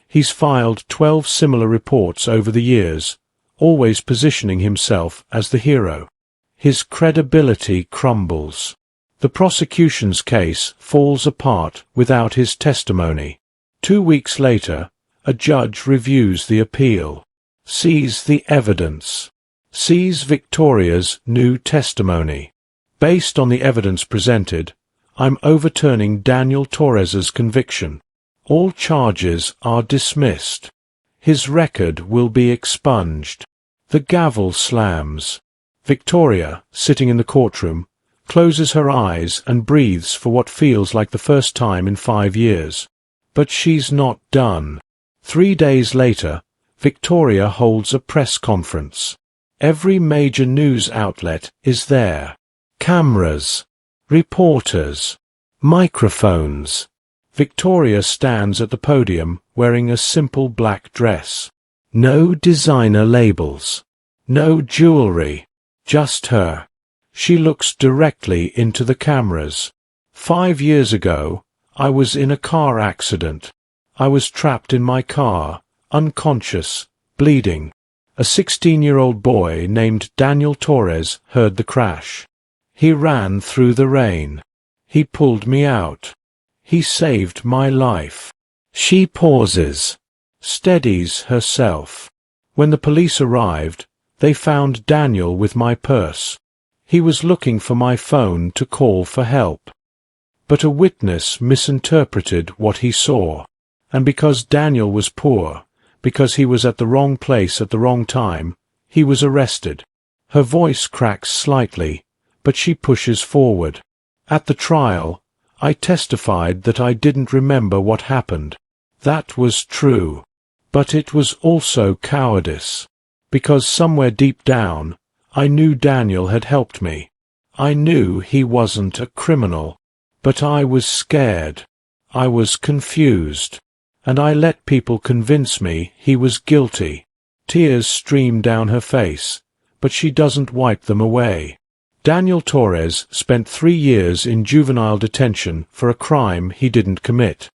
He's filed 12 similar reports over the years, always positioning himself as the hero. His credibility crumbles. The prosecution's case falls apart without his testimony. 2 weeks later, a judge reviews the appeal, sees the evidence, sees Victoria's new testimony. Based on the evidence presented, I'm overturning Daniel Torres's conviction. All charges are dismissed. His record will be expunged. The gavel slams. Victoria, sitting in the courtroom, closes her eyes and breathes for what feels like the first time in 5 years. But she's not done. 3 days later, Victoria holds a press conference. Every major news outlet is there. Cameras, reporters, microphones. Victoria stands at the podium wearing a simple black dress. No designer labels. No jewelry. Just her. She looks directly into the cameras. 5 years ago, I was in a car accident. I was trapped in my car, unconscious, bleeding. A 16-year-old boy named Daniel Torres heard the crash. He ran through the rain. He pulled me out. He saved my life. She pauses, steadies herself. When the police arrived, they found Daniel with my purse. He was looking for my phone to call for help. But a witness misinterpreted what he saw, and because Daniel was poor, because he was at the wrong place at the wrong time, he was arrested. Her voice cracks slightly, but she pushes forward. At the trial, I testified that I didn't remember what happened. That was true. But it was also cowardice. Because somewhere deep down, I knew Daniel had helped me. I knew he wasn't a criminal. But I was scared. I was confused. And I let people convince me he was guilty. Tears stream down her face, but she doesn't wipe them away. Daniel Torres spent 3 years in juvenile detention for a crime he didn't commit.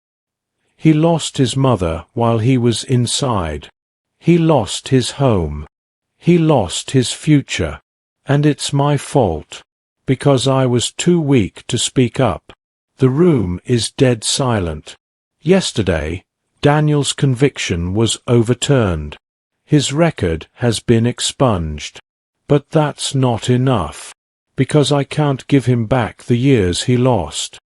He lost his mother while he was inside. He lost his home. He lost his future. And it's my fault. Because I was too weak to speak up. The room is dead silent. Yesterday, Daniel's conviction was overturned. His record has been expunged. But that's not enough. Because I can't give him back the years he lost.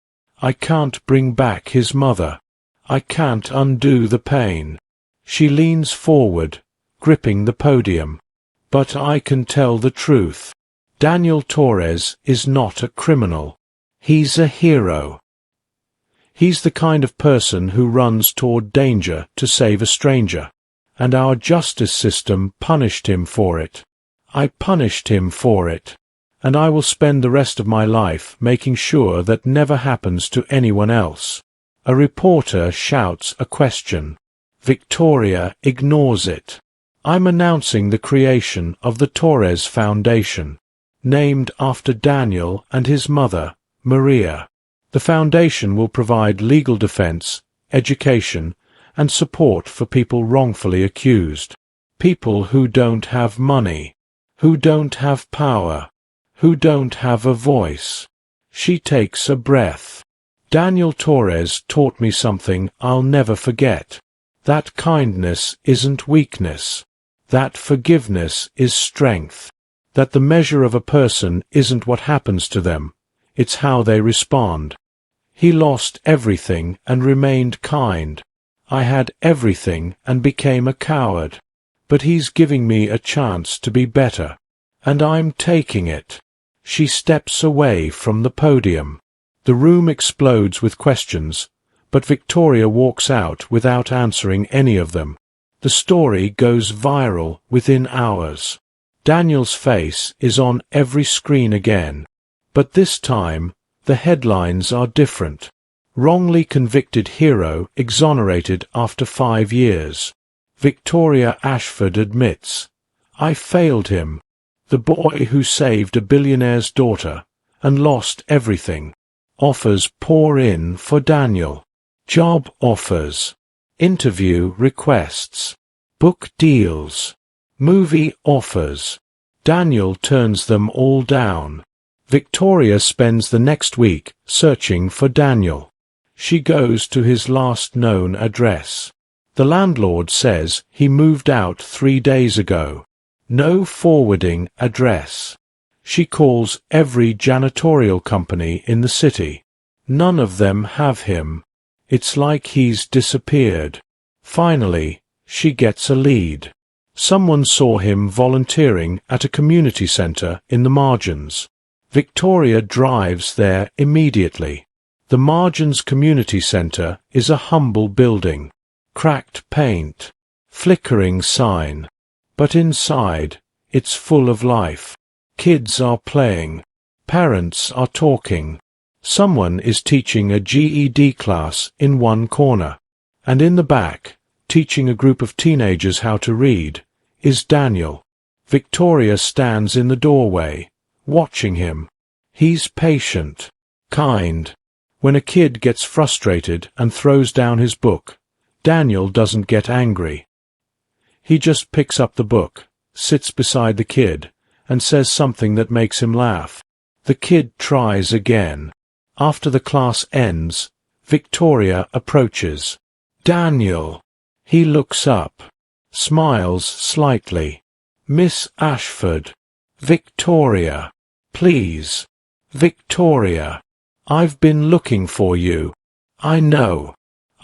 I can't bring back his mother. I can't undo the pain. She leans forward, gripping the podium. But I can tell the truth. Daniel Torres is not a criminal. He's a hero. He's the kind of person who runs toward danger to save a stranger. And our justice system punished him for it. I punished him for it. And I will spend the rest of my life making sure that never happens to anyone else. A reporter shouts a question. Victoria ignores it. I'm announcing the creation of the Torres Foundation, named after Daniel and his mother, Maria. The foundation will provide legal defense, education, and support for people wrongfully accused. People who don't have money, who don't have power, who don't have a voice. She takes a breath. Daniel Torres taught me something I'll never forget. That kindness isn't weakness. That forgiveness is strength. That the measure of a person isn't what happens to them, it's how they respond. He lost everything and remained kind. I had everything and became a coward. But he's giving me a chance to be better. And I'm taking it. She steps away from the podium. The room explodes with questions, but Victoria walks out without answering any of them. The story goes viral within hours. Daniel's face is on every screen again. But this time, the headlines are different. Wrongly convicted hero exonerated after 5 years. Victoria Ashford admits, "I failed him. The boy who saved a billionaire's daughter and lost everything." Offers pour in for Daniel. Job offers. Interview requests. Book deals. Movie offers. Daniel turns them all down. Victoria spends the next week searching for Daniel. She goes to his last known address. The landlord says he moved out 3 days ago. No forwarding address. She calls every janitorial company in the city. None of them have him. It's like he's disappeared. Finally, she gets a lead. Someone saw him volunteering at a community center in the margins. Victoria drives there immediately. The Margins Community Center is a humble building. Cracked paint. Flickering sign. But inside, it's full of life. Kids are playing. Parents are talking. Someone is teaching a GED class in one corner. And in the back, teaching a group of teenagers how to read, is Daniel. Victoria stands in the doorway, watching him. He's patient, kind. When a kid gets frustrated and throws down his book, Daniel doesn't get angry. He just picks up the book, sits beside the kid, and says something that makes him laugh. The kid tries again. After the class ends, Victoria approaches. Daniel. He looks up, smiles slightly. Miss Ashford. Victoria. Please. Victoria. I've been looking for you. I know.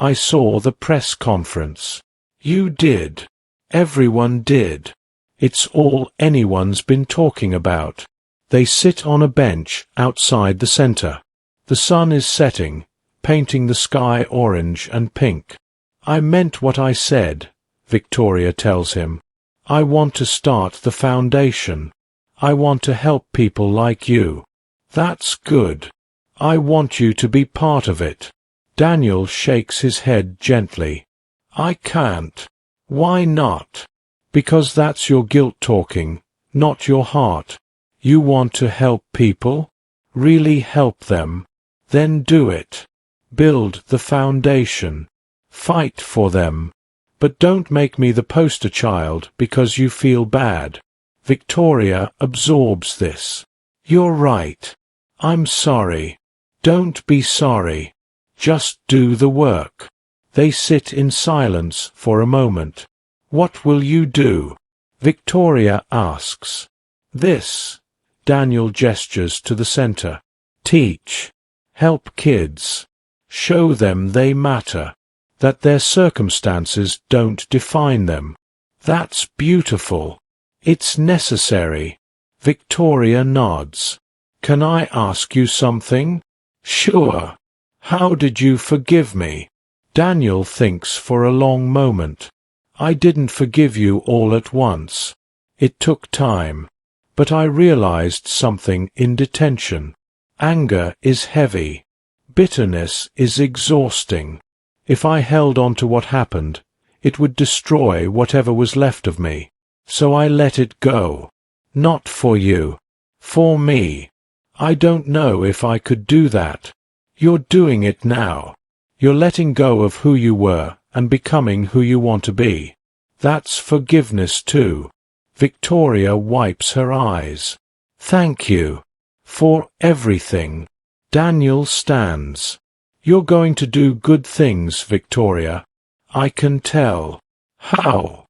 I saw the press conference. You did. Everyone did. It's all anyone's been talking about. They sit on a bench outside the center. The sun is setting, painting the sky orange and pink. I meant what I said, Victoria tells him. I want to start the foundation. I want to help people like you. That's good. I want you to be part of it. Daniel shakes his head gently. I can't. Why not? Because that's your guilt talking, not your heart. You want to help people? Really help them? Then do it. Build the foundation. Fight for them. But don't make me the poster child because you feel bad. Victoria absorbs this. You're right. I'm sorry. Don't be sorry. Just do the work. They sit in silence for a moment. What will you do? Victoria asks. This. Daniel gestures to the center. Teach. Help kids. Show them they matter. That their circumstances don't define them. That's beautiful. It's necessary. Victoria nods. Can I ask you something? Sure. How did you forgive me? Daniel thinks for a long moment. I didn't forgive you all at once. It took time. But I realized something in detention. Anger is heavy. Bitterness is exhausting. If I held on to what happened, it would destroy whatever was left of me. So I let it go. Not for you. For me. I don't know if I could do that. You're doing it now. You're letting go of who you were and becoming who you want to be. That's forgiveness too. Victoria wipes her eyes. Thank you. For everything. Daniel stands. You're going to do good things, Victoria. I can tell. How?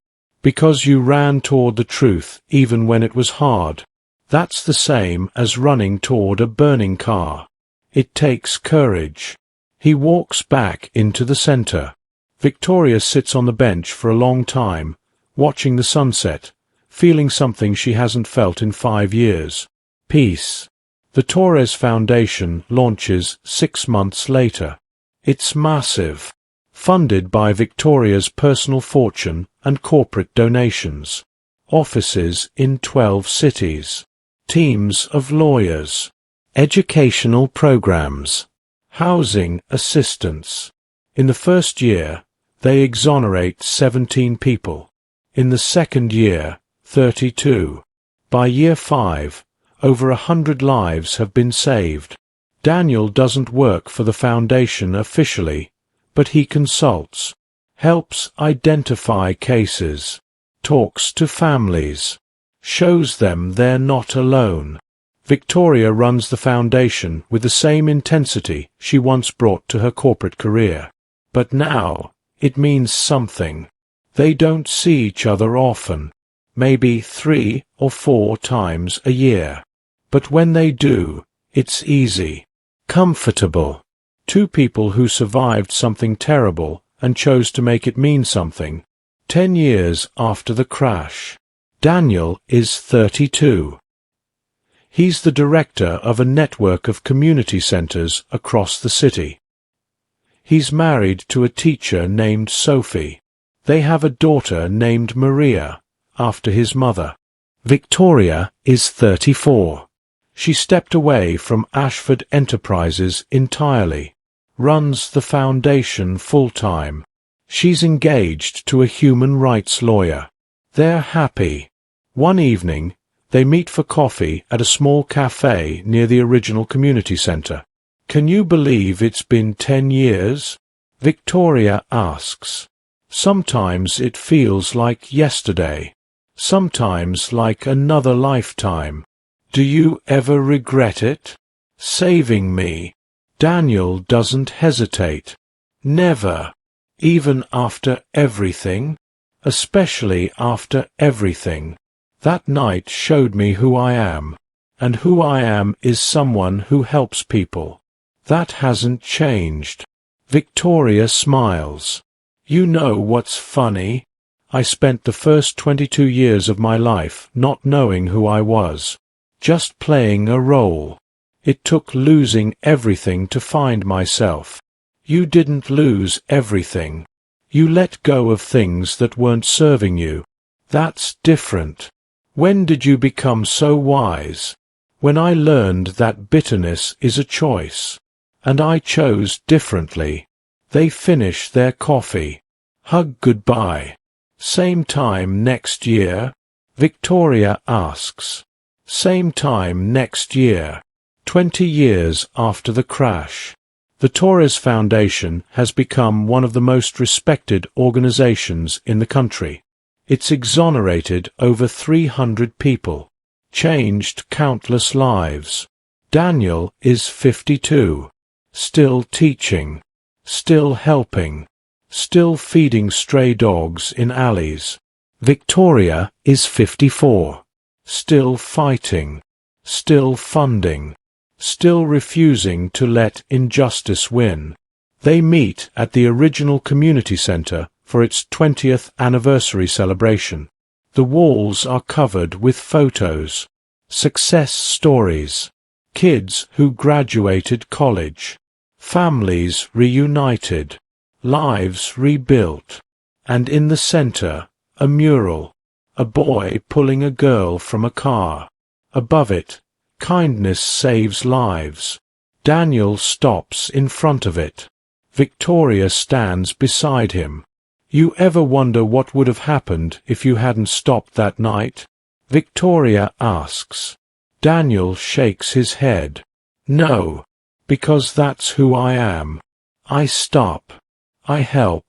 Because you ran toward the truth even when it was hard. That's the same as running toward a burning car. It takes courage. He walks back into the center. Victoria sits on the bench for a long time, watching the sunset, feeling something she hasn't felt in 5 years. Peace. The Torres Foundation launches 6 months later. It's massive. Funded by Victoria's personal fortune and corporate donations. Offices in 12 cities. Teams of lawyers. Educational programs. Housing assistance. In the first year, they exonerate 17 people. In the second year, 32. By year 5, over 100 lives have been saved. Daniel doesn't work for the foundation officially, but he consults, helps identify cases, talks to families, shows them they're not alone. Victoria runs the foundation with the same intensity she once brought to her corporate career. But now, it means something. They don't see each other often, maybe 3 or 4 times a year. But when they do, it's easy, comfortable. 2 people who survived something terrible and chose to make it mean something. 10 years after the crash. Daniel is 32. He's the director of a network of community centers across the city. He's married to a teacher named Sophie. They have a daughter named Maria, after his mother. Victoria is 34. She stepped away from Ashford Enterprises entirely, runs the foundation full-time. She's engaged to a human rights lawyer. They're happy. One evening, they meet for coffee at a small cafe near the original community center. Can you believe it's been 10 years? Victoria asks. Sometimes it feels like yesterday. Sometimes like another lifetime. Do you ever regret it? Saving me. Daniel doesn't hesitate. Never. Even after everything? Especially after everything. That night showed me who I am. And who I am is someone who helps people. That hasn't changed. Victoria smiles. You know what's funny? I spent the first 22 years of my life not knowing who I was. Just playing a role. It took losing everything to find myself. You didn't lose everything. You let go of things that weren't serving you. That's different. When did you become so wise? When I learned that bitterness is a choice. And I chose differently. They finish their coffee. Hug goodbye. Same time next year? Victoria asks. Same time next year. 20 years after the crash. The Torres Foundation has become one of the most respected organizations in the country. It's exonerated over 300 people. Changed countless lives. Daniel is 52. Still teaching. Still helping. Still feeding stray dogs in alleys. Victoria is 54. Still fighting. Still funding. Still refusing to let injustice win. They meet at the original community center for its 20th anniversary celebration. The walls are covered with photos. Success stories. Kids who graduated college. Families reunited. Lives rebuilt. And in the center, a mural. A boy pulling a girl from a car. Above it, kindness saves lives. Daniel stops in front of it. Victoria stands beside him. You ever wonder what would have happened if you hadn't stopped that night? Victoria asks. Daniel shakes his head. No, because that's who I am. I stop. I help.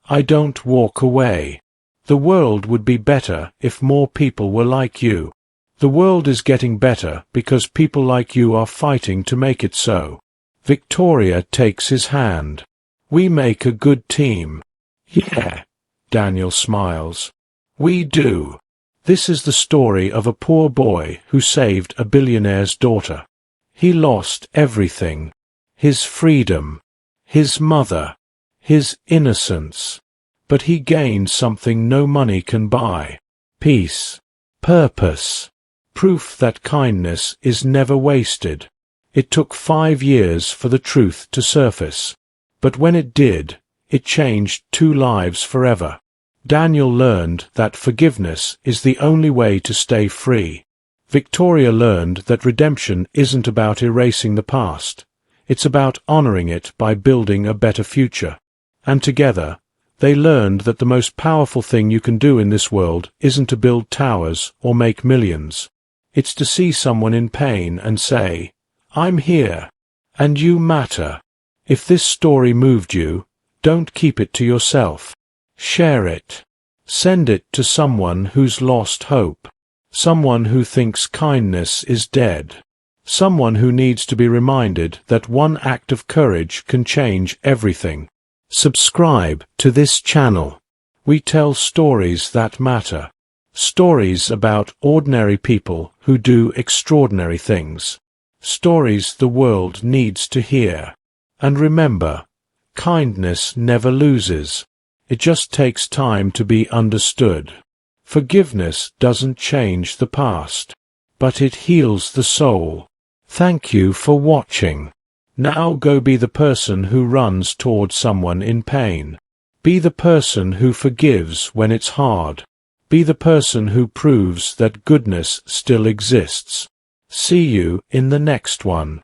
I don't walk away. The world would be better if more people were like you. The world is getting better because people like you are fighting to make it so. Victoria takes his hand. We make a good team. Yeah, Daniel smiles. We do. This is the story of a poor boy who saved a billionaire's daughter. He lost everything. His freedom, his mother, his innocence. But he gained something no money can buy. Peace. Purpose. Proof that kindness is never wasted. It took 5 years for the truth to surface. But when it did, it changed 2 lives forever. Daniel learned that forgiveness is the only way to stay free. Victoria learned that redemption isn't about erasing the past. It's about honoring it by building a better future. And together, they learned that the most powerful thing you can do in this world isn't to build towers or make millions. It's to see someone in pain and say, "I'm here, and you matter." If this story moved you, don't keep it to yourself. Share it. Send it to someone who's lost hope. Someone who thinks kindness is dead. Someone who needs to be reminded that one act of courage can change everything. Subscribe to this channel. We tell stories that matter. Stories about ordinary people who do extraordinary things. Stories the world needs to hear. And remember, kindness never loses. It just takes time to be understood. Forgiveness doesn't change the past, but it heals the soul. Thank you for watching. Now go be the person who runs toward someone in pain. Be the person who forgives when it's hard. Be the person who proves that goodness still exists. See you in the next one.